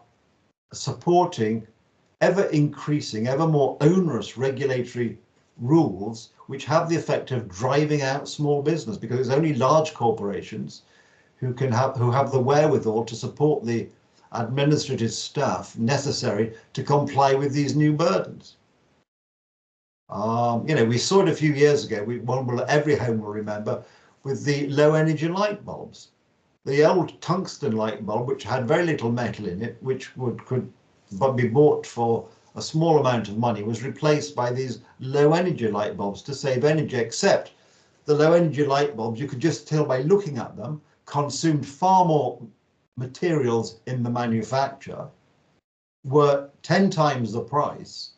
supporting ever increasing, ever more onerous regulatory rules, which have the effect of driving out small business, because it's only large corporations who have the wherewithal to support the administrative staff necessary to comply with these new burdens. We saw it a few years ago. Every home will remember, with the low energy light bulbs. The old tungsten light bulb, which had very little metal in it, which could be bought for a small amount of money, was replaced by these low energy light bulbs to save energy, except the low energy light bulbs, you could just tell by looking at them, consumed far more materials in the manufacture, were 10 times the price.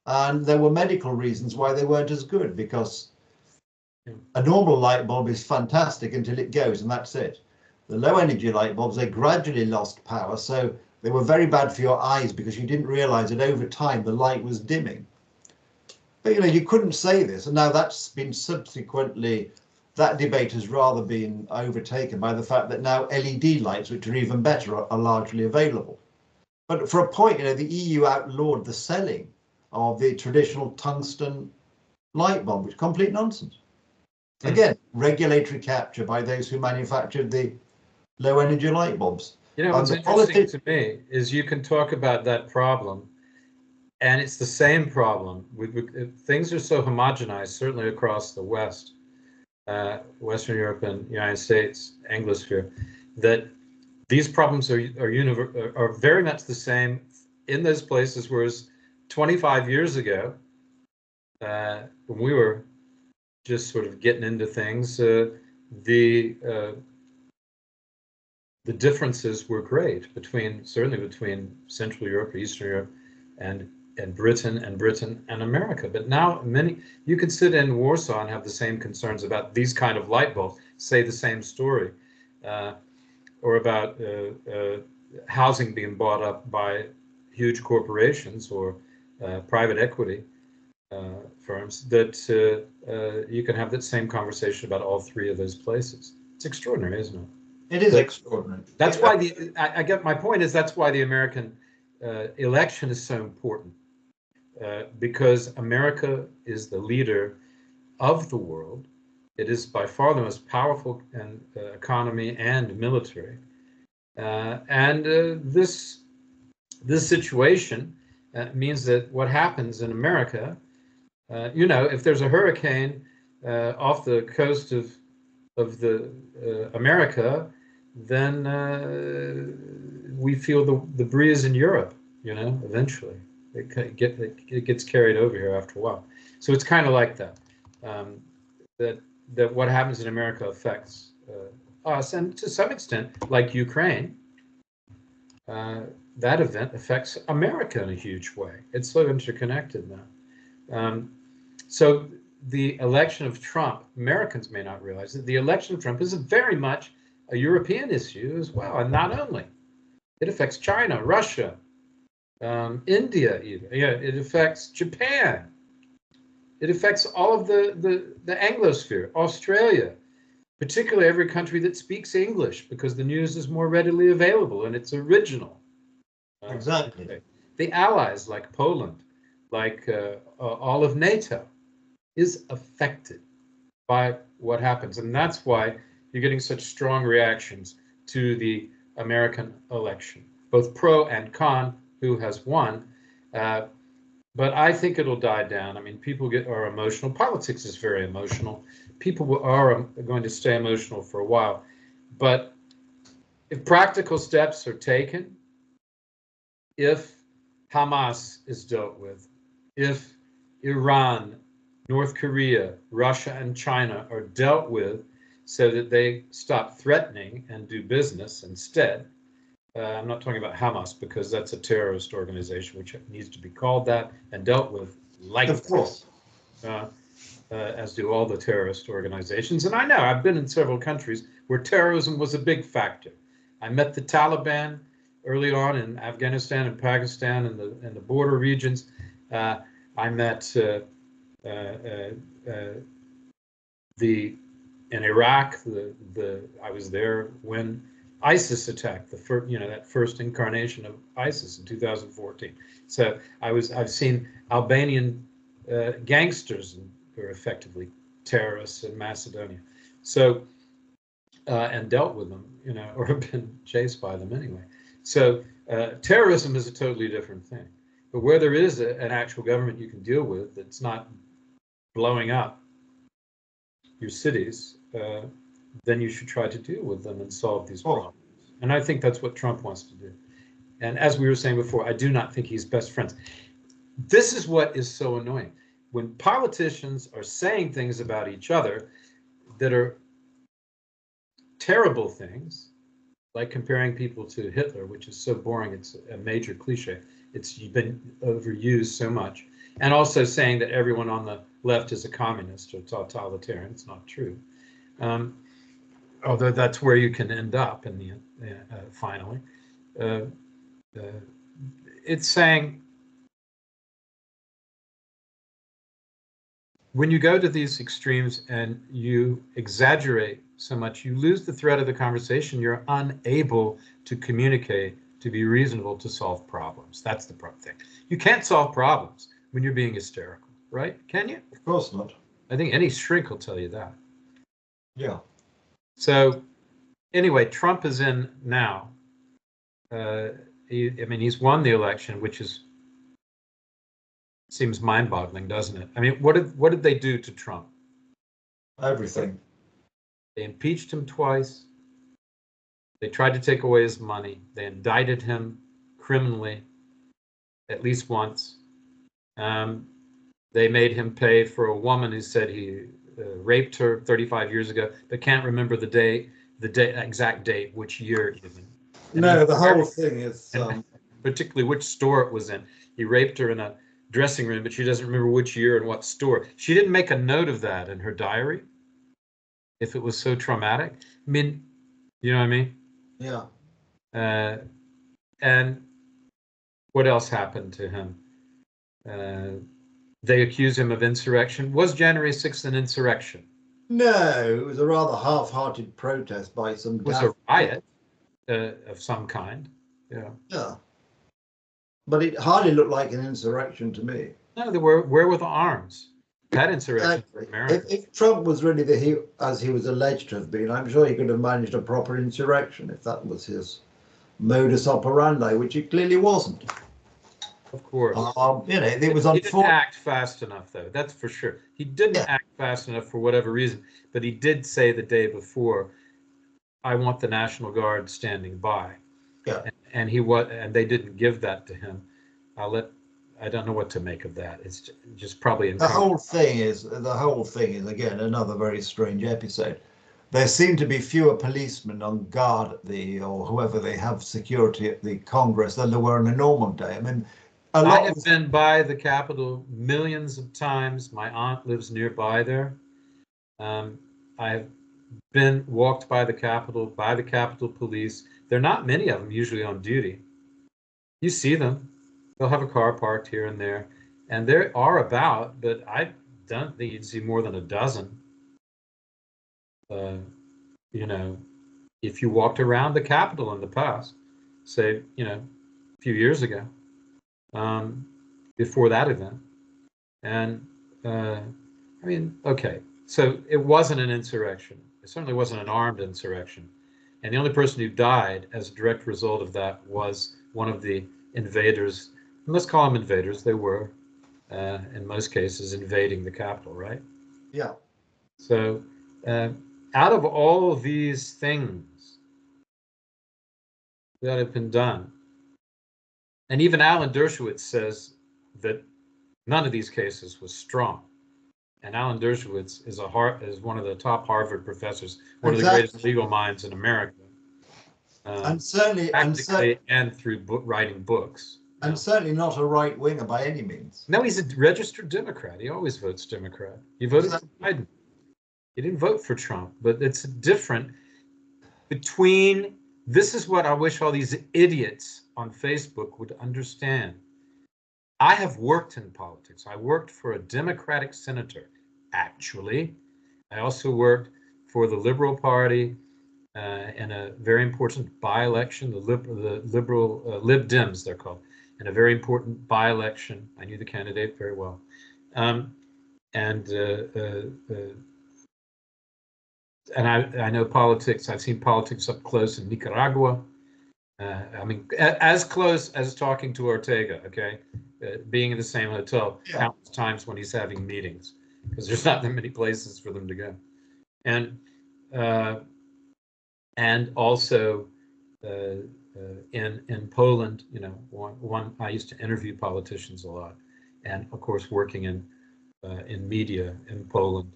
And there were medical reasons why they weren't as good, because a normal light bulb is fantastic until it goes, and that's it. The low energy light bulbs, they gradually lost power, so they were very bad for your eyes because you didn't realize that over time the light was dimming. But you couldn't say this, and now that's been subsequently, that debate has rather been overtaken by the fact that now LED lights, which are even better, are largely available. But for a point, the EU outlawed the selling of the traditional tungsten light bulb, which is complete nonsense. Again, regulatory capture by those who manufactured the low energy light bulbs. What's interesting to me is you can talk about that problem, and it's the same problem. Things are so homogenized, certainly across the West, Western Europe and United States, Anglosphere, that these problems are very much the same in those places, whereas 25 years ago, when we were just sort of getting into things, the differences were great certainly between Central Europe, Eastern Europe, and Britain and America. But now you can sit in Warsaw and have the same concerns about these kind of light bulbs, say the same story, or about housing being bought up by huge corporations or private equity firms, that you can have that same conversation about all three of those places. It's extraordinary, isn't it? It is extraordinary. That's why I get my point is that's why the American election is so important, because America is the leader of the world. It is by far the most powerful economy and military, and this situation means that what happens in America, if there's a hurricane off the coast of America, then we feel the breeze in Europe. Eventually it gets carried over here after a while. So it's kind of like that. That what happens in America affects us, and to some extent, like Ukraine, that event affects America in a huge way. It's so interconnected now. So the election of Trump, Americans may not realize that the election of Trump is very much a European issue as well, and not only. It affects China, Russia, India, even. It affects Japan. It affects all of the Anglosphere, Australia, particularly every country that speaks English, because the news is more readily available and it's original. Exactly. The allies, like Poland, like all of NATO, is affected by what happens. And that's why you're getting such strong reactions to the American election, both pro and con, who has won. But I think it'll die down. I mean, people are emotional. Politics is very emotional. People are going to stay emotional for a while. But if practical steps are taken, if Hamas is dealt with, if Iran, North Korea, Russia, and China are dealt with so that they stop threatening and do business instead. I'm not talking about Hamas, because that's a terrorist organization which needs to be called that and dealt with like Of course. As do all the terrorist organizations. And I know I've been in several countries where terrorism was a big factor. I met the Taliban early on in Afghanistan and Pakistan and the border regions. I met in Iraq. I was there when ISIS attacked that first incarnation of ISIS in 2014. So I've seen Albanian gangsters who are effectively terrorists in Macedonia. So and dealt with them, or have been chased by them anyway. So terrorism is a totally different thing. But where there is an actual government you can deal with that's not blowing up your cities, then you should try to deal with them and solve these problems. And I think that's what Trump wants to do. And as we were saying before, I do not think he's best friends. This is what is so annoying. When politicians are saying things about each other that are terrible things, like comparing people to Hitler, which is so boring, it's a major cliche. It's been overused so much. And also saying that everyone on the left is a communist or totalitarian. It's not true. Although that's where you can end up in the finally. It's saying when you go to these extremes and you exaggerate so much, you lose the thread of the conversation. You're unable to communicate, to be reasonable, to solve problems. That's the thing. You can't solve problems when you're being hysterical, right? Can you? Of course not. I think any shrink will tell you that. Yeah. So anyway, Trump is in now. He's won the election, which seems mind-boggling, doesn't it? I mean, what did they do to Trump? Everything. They impeached him twice. They tried to take away his money. They indicted him criminally at least once. They made him pay for a woman who said he raped her 35 years ago, but can't remember the exact date, which year even. And no, the whole thing is... particularly which store it was in. He raped her in a dressing room, but she doesn't remember which year and what store. She didn't make a note of that in her diary, if it was so traumatic. I mean, you know what I mean? Yeah. And what else happened to him? They accuse him of insurrection. Was January 6th an insurrection? No, it was a rather half-hearted protest by some... It was a riot of some kind. Yeah. Yeah. But it hardly looked like an insurrection to me. No, where were the arms? That insurrection for America. If Trump was really as he was alleged to have been, I'm sure he could have managed a proper insurrection if that was his modus operandi, which it clearly wasn't. Of course. It was He didn't act fast enough, though. That's for sure. He didn't act fast enough for whatever reason, but he did say the day before, "I want the National Guard standing by." Yeah. And they didn't give that to him. I don't know what to make of that. It's just probably the whole thing is again another very strange episode. There seem to be fewer policemen on guard at or whoever they have security at the Congress than there were on a normal day. I mean, I have been by the Capitol millions of times. My aunt lives nearby there. I have walked by the Capitol police. There are not many of them usually on duty. You see them. They'll have a car parked here and there. And there are about, but I don't think you'd see more than a dozen. If you walked around the Capitol in the past, say, a few years ago, before that event. And okay, so it wasn't an insurrection. It certainly wasn't an armed insurrection. And the only person who died as a direct result of that was one of the invaders. And let's call them invaders. They were, in most cases, invading the Capitol, right? Yeah. So out of all of these things that have been done, and even Alan Dershowitz says that none of these cases was strong. And Alan Dershowitz is one of the top Harvard professors, one of the greatest legal minds in America. And certainly, and through writing books. And certainly not a right winger by any means. No, he's a registered Democrat. He always votes Democrat. He voted for Biden. He didn't vote for Trump, but it's different between. This is what I wish all these idiots on Facebook would understand. I have worked in politics. I worked for a Democratic senator, actually. I also worked for the Liberal Party in a very important by-election, the Liberal Lib Dems, they're called, in a very important by-election. I knew the candidate very well. And I know politics. I've seen politics up close in Nicaragua. As close as talking to Ortega, okay? Being in the same hotel countless times when he's having meetings, because there's not that many places for them to go. And also in Poland, I used to interview politicians a lot, and of course working in media in Poland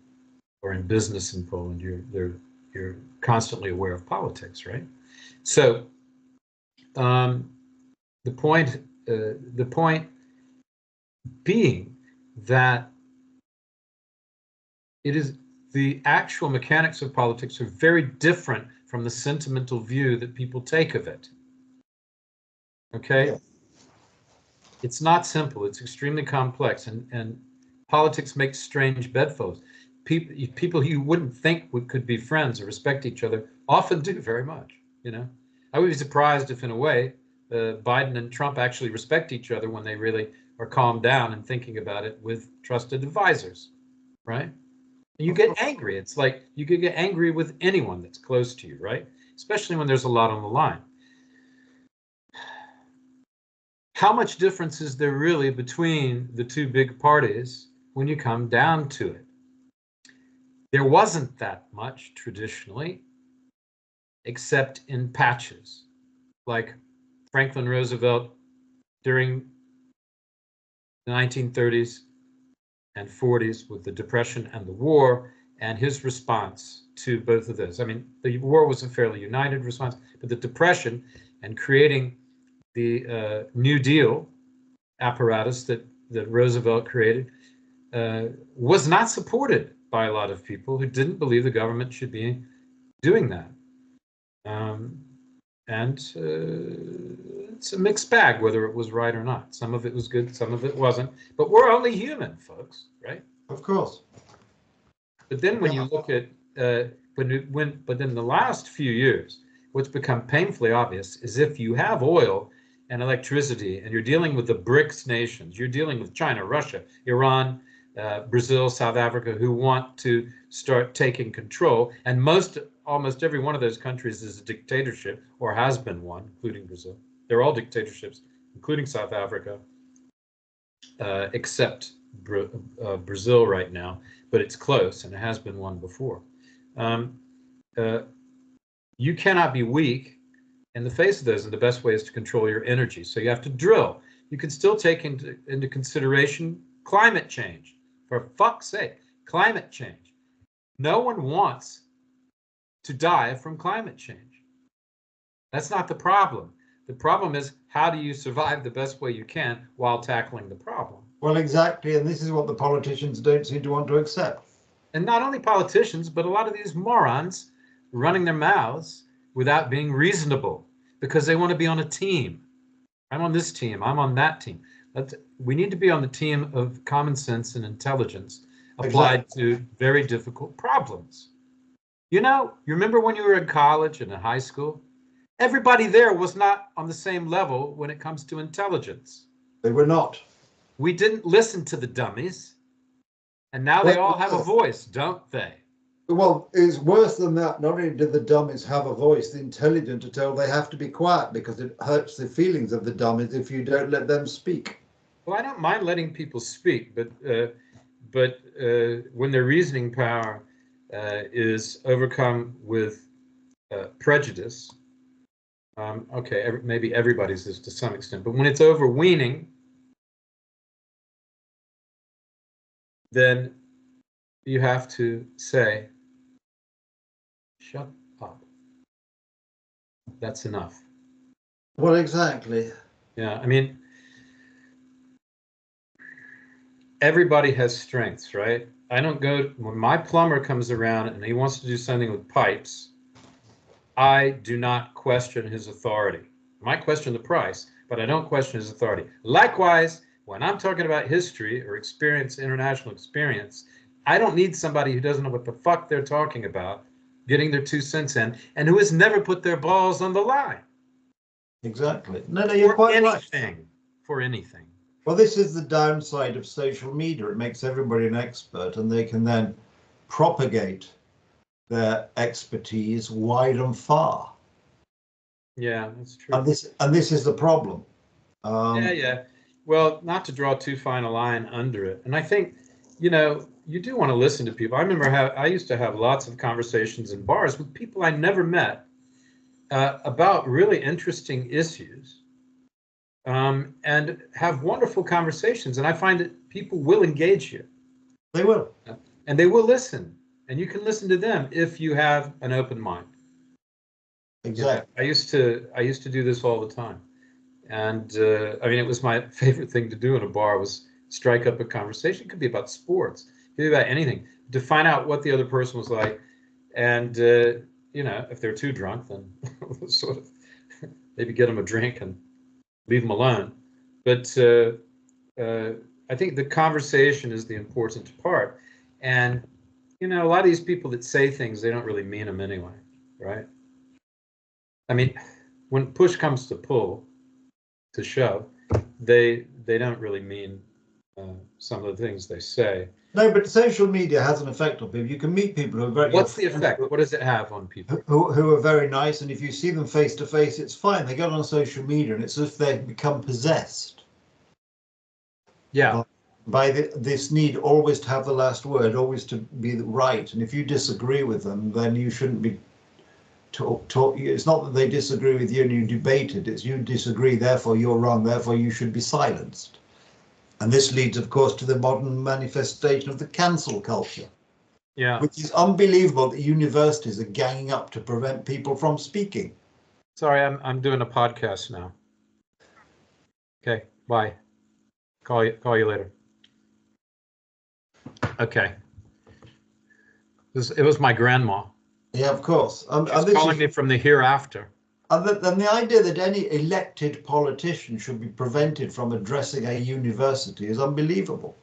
or in business in Poland, you're constantly aware of politics, right? So the point being that it is the actual mechanics of politics are very different from the sentimental view that people take of it. Okay? Yeah. It's not simple. It's extremely complex. And politics makes strange bedfellows. People you wouldn't think could be friends or respect each other often do very much. I would be surprised if, in a way, Biden and Trump actually respect each other when they really are calmed down and thinking about it with trusted advisors, right? You get angry. It's like you could get angry with anyone that's close to you, right? Especially when there's a lot on the line. How much difference is there really between the two big parties when you come down to it? There wasn't that much traditionally, except in patches, like Franklin Roosevelt during the 1930s and 40s with the Depression and the war, and his response to both of those. I mean, the war was a fairly united response, but the Depression and creating the New Deal apparatus that Roosevelt created was not supported by a lot of people who didn't believe the government should be doing that. It's a mixed bag whether it was right or not. Some of it was good, some of it wasn't. But we're only human, folks, right? Of course. But then when you look at but in the last few years, what's become painfully obvious is if you have oil and electricity and you're dealing with the BRICS nations, you're dealing with China, Russia, Iran, Brazil, South Africa, who want to start taking control. And almost every one of those countries is a dictatorship or has been one, including Brazil. They're all dictatorships, including South Africa, except Brazil right now, but it's close and it has been one before. You cannot be weak in the face of those, and the best way is to control your energy. So you have to drill. You can still take into consideration climate change. For fuck's sake, climate change. No one wants to die from climate change. That's not the problem. The problem is, how do you survive the best way you can while tackling the problem? Well, exactly, and this is what the politicians don't seem to want to accept. And not only politicians, but a lot of these morons running their mouths without being reasonable because they want to be on a team. I'm on this team, I'm on that team. We need to be on the team of common sense and intelligence applied to very difficult problems. You remember when you were in college and in high school? Everybody there was not on the same level when it comes to intelligence. They were not. We didn't listen to the dummies. And now they all have a voice, don't they? Well, it's worse than that. Not only do the dummies have a voice, the intelligent are told they have to be quiet because it hurts the feelings of the dummies if you don't let them speak. Well, I don't mind letting people speak, but when their reasoning power is overcome with prejudice, okay, maybe everybody's is to some extent, but when it's overweening, then you have to say, shut up. That's enough. Well, exactly. Yeah, I mean, everybody has strengths, right? I don't go, when my plumber comes around and he wants to do something with pipes, I do not question his authority. I might question the price, but I don't question his authority. Likewise, when I'm talking about history or experience, international experience, I don't need somebody who doesn't know what the fuck they're talking about, getting their 2 cents in, and who has never put their balls on the line. Exactly. No, you're quite right. For anything. Well, this is the downside of social media. It makes everybody an expert, and they can then propagate their expertise wide and far. Yeah, that's true. And this is the problem. Yeah. Well, not to draw too fine a line under it. And I think, you do want to listen to people. I remember I used to have lots of conversations in bars with people I never met about really interesting issues and have wonderful conversations. And I find that people will engage you. They will. And they will listen. And you can listen to them if you have an open mind. Exactly. I used to do this all the time. And I mean, it was my favorite thing to do in a bar was strike up a conversation. It could be about sports, it could be about anything, to find out what the other person was like. And, if they're too drunk, then sort of maybe get them a drink and leave them alone. But I think the conversation is the important part. And, you know, a lot of these people that say things, they don't really mean them anyway, right? I mean, when push comes to pull, to shove, they don't really mean some of the things they say. No, but social media has an effect on people. You can meet people who are very. What's the effect? What does it have on people? Who are very nice, and if you see them face to face, it's fine. They get on social media, and it's as if they become possessed. Yeah. By this need always to have the last word, always to be right. And if you disagree with them, then you shouldn't be talk. It's not that they disagree with you and you debate it. It's you disagree, therefore you're wrong, therefore you should be silenced. And this leads, of course, to the modern manifestation of the cancel culture. Yeah. Which is unbelievable that universities are ganging up to prevent people from speaking. Sorry, I'm doing a podcast now. Okay, bye. Call you later. Okay. It was my grandma. Yeah, of course. She's calling me from the hereafter. And the idea that any elected politician should be prevented from addressing a university is unbelievable.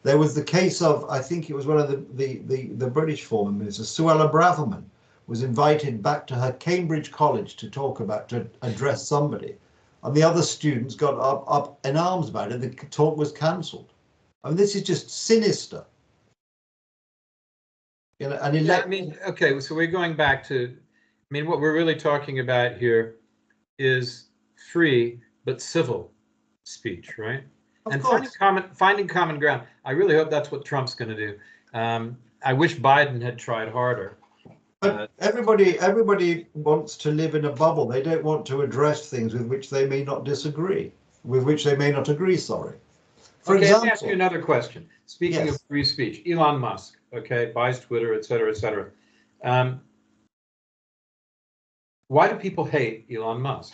There was the case of, I think it was one of the British former ministers, Suella Braverman, was invited back to her Cambridge college to address somebody. And the other students got up in arms about it. The talk was cancelled. I mean, this is just sinister. You know, I mean, okay, so we're going back to, I mean, what we're really talking about here is free but civil speech, right? And finding common ground. I really hope that's what Trump's going to do. I wish Biden had tried harder. But everybody wants to live in a bubble. They don't want to address things with which they may not disagree, with which they may not agree. Sorry. For example, let me ask you another question. Speaking of free speech, Elon Musk, okay, buys Twitter, et cetera, et cetera. Why do people hate Elon Musk?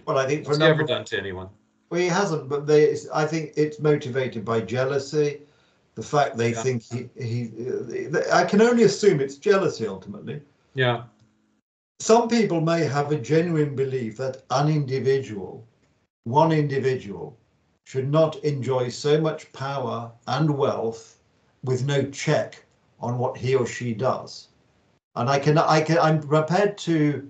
Well, I think what's he ever done to anyone? Well, he hasn't, but I think it's motivated by jealousy. The fact they think I can only assume it's jealousy ultimately. Yeah. Some people may have a genuine belief that one individual, should not enjoy so much power and wealth with no check on what he or she does. And I'm prepared to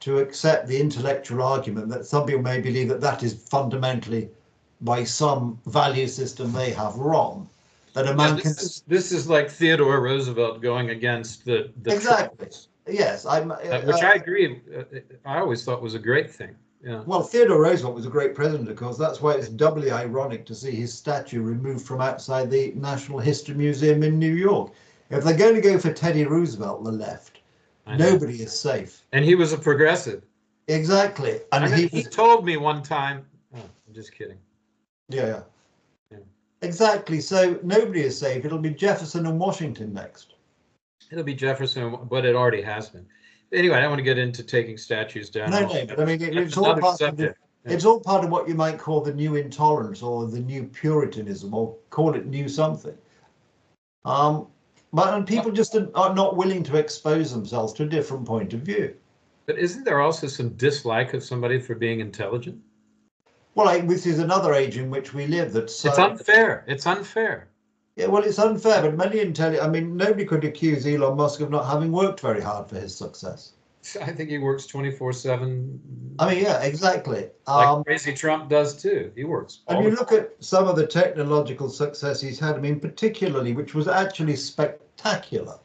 accept the intellectual argument that some people may believe that is fundamentally, by some value system they have, wrong. That a man can. This is like Theodore Roosevelt going against the exactly. Trumps. Yes, which I agree. I always thought was a great thing. Yeah. Well, Theodore Roosevelt was a great president, of course. That's why it's doubly ironic to see his statue removed from outside the National History Museum in New York. If they're going to go for Teddy Roosevelt, the left, nobody is safe. And he was a progressive. Exactly. And he told me one time. Oh, I'm just kidding. Yeah. Exactly. So nobody is safe. It'll be Jefferson and Washington next. It'll be Jefferson, but it already has been. Anyway, I don't want to get into taking statues down. No, but I mean, it's all part of it's all part of what you might call the new intolerance or the new Puritanism, or call it new something. But people just are not willing to expose themselves to a different point of view. But isn't there also some dislike of somebody for being intelligent? Well, this is another age in which we live. It's unfair. It's unfair. Yeah, well, it's unfair, but nobody could accuse Elon Musk of not having worked very hard for his success. I think he works 24/7. I mean, yeah, exactly. Like crazy Trump does too. He works. And you look at some of the technological success he's had, I mean, particularly, which was actually spectacular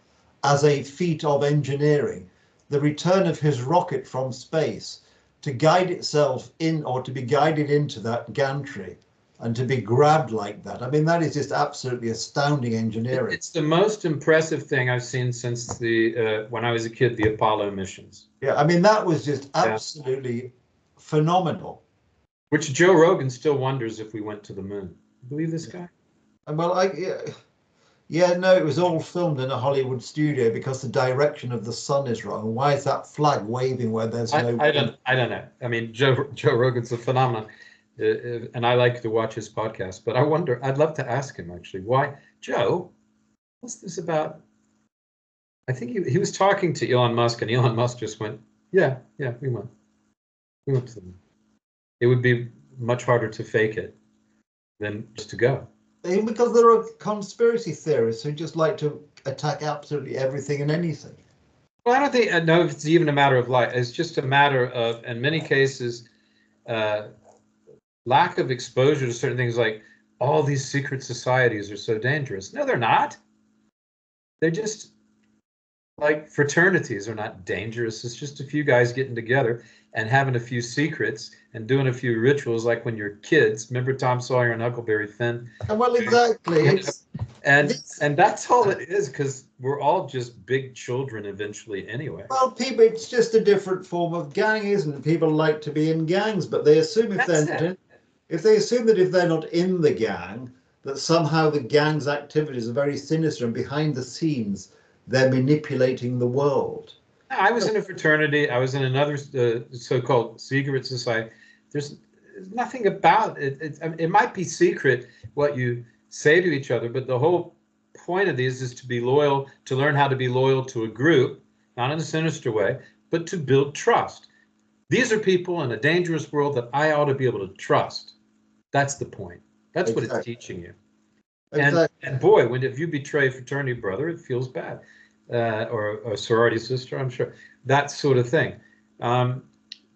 as a feat of engineering, the return of his rocket from space to guide itself in, or to be guided into that gantry, and to be grabbed like that. I mean, that is just absolutely astounding engineering. It's the most impressive thing I've seen since when I was a kid, the Apollo missions. Yeah, I mean, that was just absolutely phenomenal. Which Joe Rogan still wonders if we went to the moon. You believe this guy? Well, no, it was all filmed in a Hollywood studio because the direction of the sun is wrong. Why is that flag waving where there's no? I don't know. I mean, Joe Rogan's a phenomenon. And I like to watch his podcast, but I wonder, I'd love to ask him actually, why, Joe, what's this about? I think he was talking to Elon Musk, and Elon Musk just went, yeah, we went to them. It would be much harder to fake it than just to go. Because there are conspiracy theorists who just like to attack absolutely everything and anything. Well, I don't think, know if it's even a matter of life. It's just a matter of, in many cases, lack of exposure to certain things, like all these secret societies are so dangerous. No, they're not. They're just like fraternities are not dangerous. It's just a few guys getting together and having a few secrets and doing a few rituals, like when you're kids. Remember Tom Sawyer and Huckleberry Finn? Well, exactly. And that's all it is, because we're all just big children eventually anyway. Well, people, it's just a different form of gang, isn't it? People like to be in gangs, but they assume if they're not in the gang, that somehow the gang's activities are very sinister, and behind the scenes they're manipulating the world. I was in a fraternity. I was in another so-called secret society. There's nothing about it. It might be secret what you say to each other, but the whole point of these is to be loyal, to learn how to be loyal to a group, not in a sinister way, but to build trust. These are people in a dangerous world that I ought to be able to trust. That's the point. That's what it's teaching you. And boy, if you betray a fraternity brother, it feels bad. Or a sorority sister, I'm sure. That sort of thing. But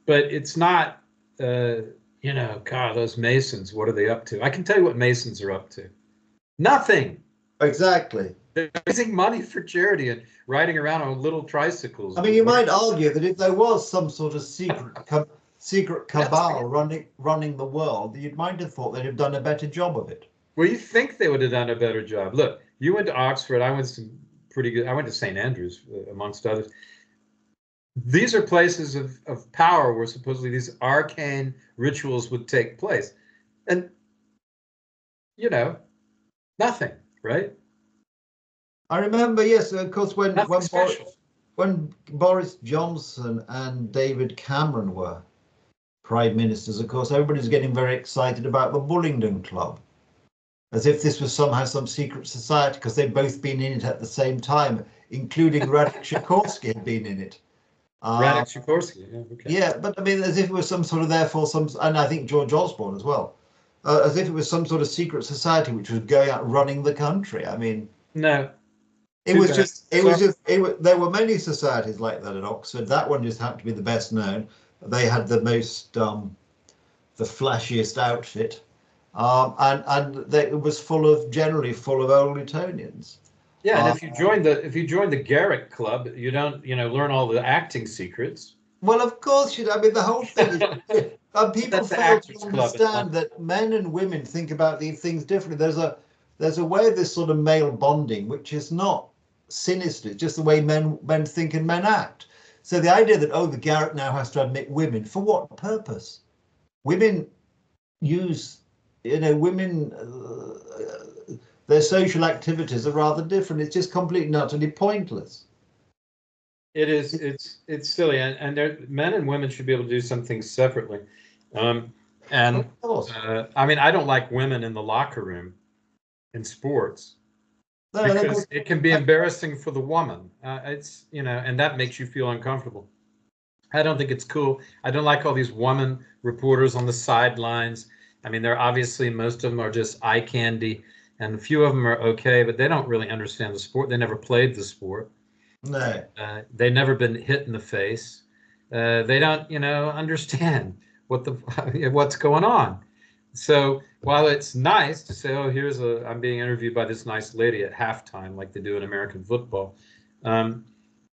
it's not, God, those Masons, what are they up to? I can tell you what Masons are up to. Nothing. Exactly. They're raising money for charity and riding around on little tricycles. I mean, you might argue that if there was some sort of secret cabal running the world, you might have thought they'd have done a better job of it. Well, you think they would have done a better job. Look, you went to Oxford. I went to pretty good. I went to St. Andrews, amongst others. These are places of power where supposedly these arcane rituals would take place. And, nothing, right? I remember, yes, of course, when Boris Johnson and David Cameron were prime ministers, of course, everybody's getting very excited about the Bullingdon Club, as if this was somehow some secret society, because they'd both been in it at the same time, including Radek Sikorski had been in it. Radek Sikorski, yeah, okay. Yeah, but I mean, as if it was some sort of, and I think George Osborne as well, as if it was some sort of secret society which was going out running the country. I mean, no. There were many societies like that at Oxford. That one just happened to be the best known. They had the most, the flashiest outfit. It was generally full of old Etonians. Yeah, and if you join the Garrick Club, you don't learn all the acting secrets. Well, of course I mean, the whole thing is, people fail to understand that men and women think about these things differently. There's a way of this sort of male bonding which is not sinister. It's just the way men think and men act. So the idea that the Garrick now has to admit women, for what purpose? Women use. Their social activities are rather different. It's just completely and utterly pointless. It is. It's silly, and men and women should be able to do some things separately. I mean, I don't like women in the locker room in sports because it can be embarrassing for the woman. And that makes you feel uncomfortable. I don't think it's cool. I don't like all these woman reporters on the sidelines. I mean, most of them are just eye candy, and a few of them are okay, but they don't really understand the sport. They never played the sport. No. They've never been hit in the face. They don't, understand what's going on. So while it's nice to say, oh, I'm being interviewed by this nice lady at halftime, like they do in American football,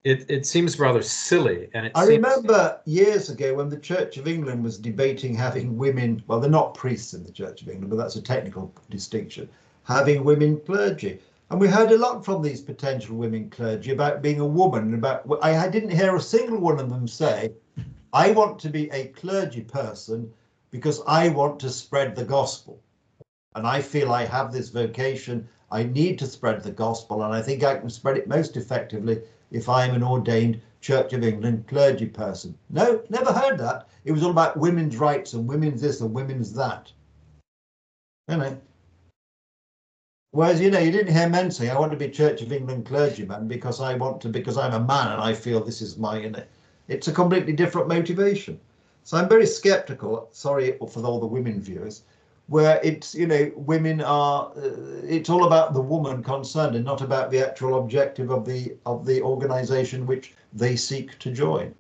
it seems rather silly. And I remember years ago when the Church of England was debating having women, well, they're not priests in the Church of England, but that's a technical distinction, having women clergy. And we heard a lot from these potential women clergy about being a woman. I didn't hear a single one of them say, I want to be a clergy person because I want to spread the gospel. And I feel I have this vocation. I need to spread the gospel, and I think I can spread it most effectively if I'm an ordained Church of England clergy person. No, never heard that. It was all about women's rights and women's this and women's that. Whereas, you didn't hear men say, I want to be Church of England clergyman because I'm a man and I feel this is my, it's a completely different motivation. So I'm very skeptical, sorry for all the women viewers, where it's, you know, women are, it's all about the woman concerned and not about the actual objective of the organization which they seek to join.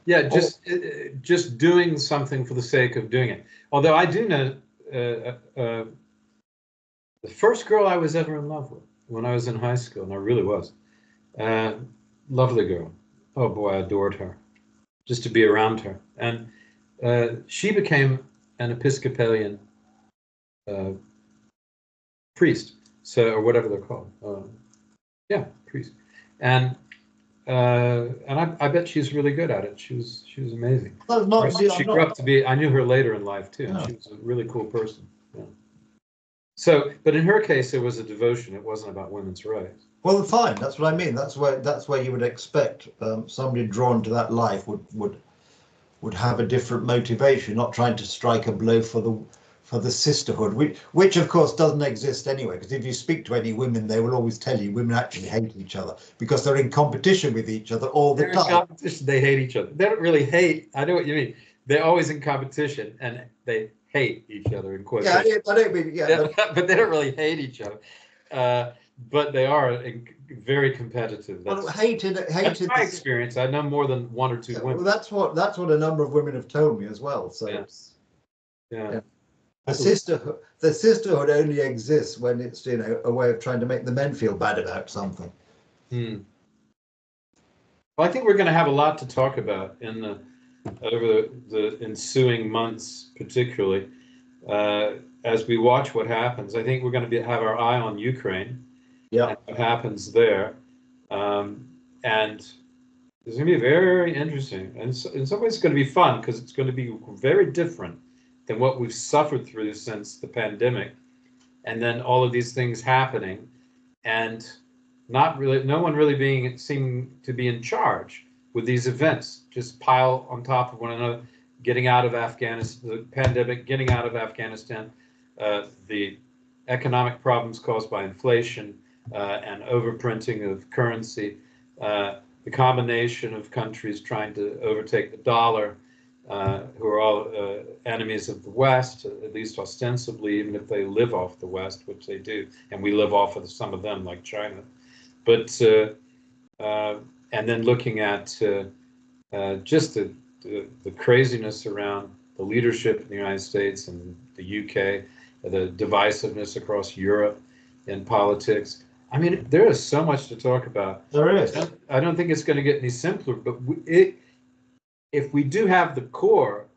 Yeah, just doing something for the sake of doing it. Although I do know the first girl I was ever in love with when I was in high school, and I really was, lovely girl. Oh boy, I adored her. Just to be around her, and she became an Episcopalian priest, so, or whatever they're called. Yeah, priest, and I bet she's really good at it. She was amazing. She grew up to be. I knew her later in life too. And she was a really cool person. Yeah. So, but in her case, it was a devotion. It wasn't about women's rights. Well, fine. That's what I mean. That's where you would expect somebody drawn to that life would have a different motivation, not trying to strike a blow for the sisterhood, which of course doesn't exist anyway. Because if you speak to any women, they will always tell you women actually hate each other because they're in competition with each other all the time. In competition, they hate each other. They don't really hate. I know what you mean. They're always in competition and they hate each other in quotation. Yeah, I don't mean but they don't really hate each other. But they are very competitive. That's my experience. I know more than one or two women. Well, that's what a number of women have told me as well. So yeah. The sisterhood only exists when it's, you know, a way of trying to make the men feel bad about something. Well, I think we're going to have a lot to talk about over the ensuing months, particularly as we watch what happens. I think we're going to have our eye on Ukraine. Yeah, what happens there, and it's going to be very interesting, and in some ways it's going to be fun because it's going to be very different than what we've suffered through since the pandemic, and then all of these things happening, and no one really seeming to be in charge with these events, just pile on top of one another, getting out of Afghanistan, the pandemic, getting out of Afghanistan, the economic problems caused by inflation, and overprinting of currency, the combination of countries trying to overtake the dollar, who are all enemies of the West, at least ostensibly, even if they live off the West, which they do, and we live off of some of them, like China. But and then looking at just the craziness around the leadership in the United States and the UK, the divisiveness across Europe in politics. I mean, there is so much to talk about. There is. I don't think it's going to get any simpler, but if we do have the core,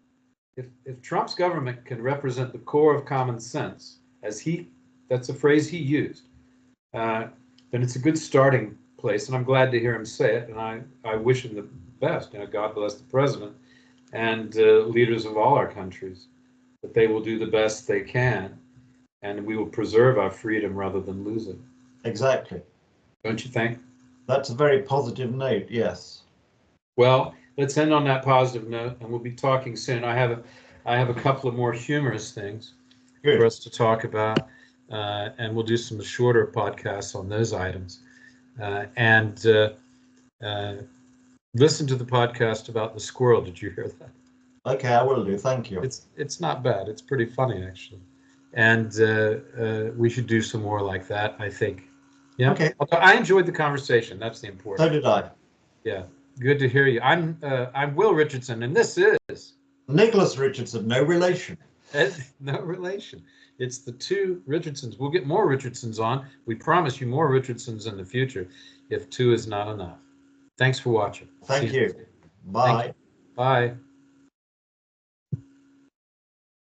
if Trump's government can represent the core of common sense, that's a phrase he used, then it's a good starting place. And I'm glad to hear him say it. And I wish him the best. You know, God bless the president and leaders of all our countries, that they will do the best they can, and we will preserve our freedom rather than lose it. Exactly. Don't you think? That's a very positive note, yes. Well, let's end on that positive note, and we'll be talking soon. I have a couple of more humorous things for us to talk about, and we'll do some shorter podcasts on those items. And listen to the podcast about the squirrel. Did you hear that? Okay, I will do. Thank you. It's not bad. It's pretty funny, actually. And we should do some more like that, I think. Yeah. Okay. I enjoyed the conversation. That's the important. So did I. Yeah. Good to hear you. I'm Will Richardson, and this is Nicholas Richardson. No relation. No relation. It's the two Richardsons. We'll get more Richardsons on. We promise you more Richardsons in the future if two is not enough. Thanks for watching. Thank you. Bye. Bye.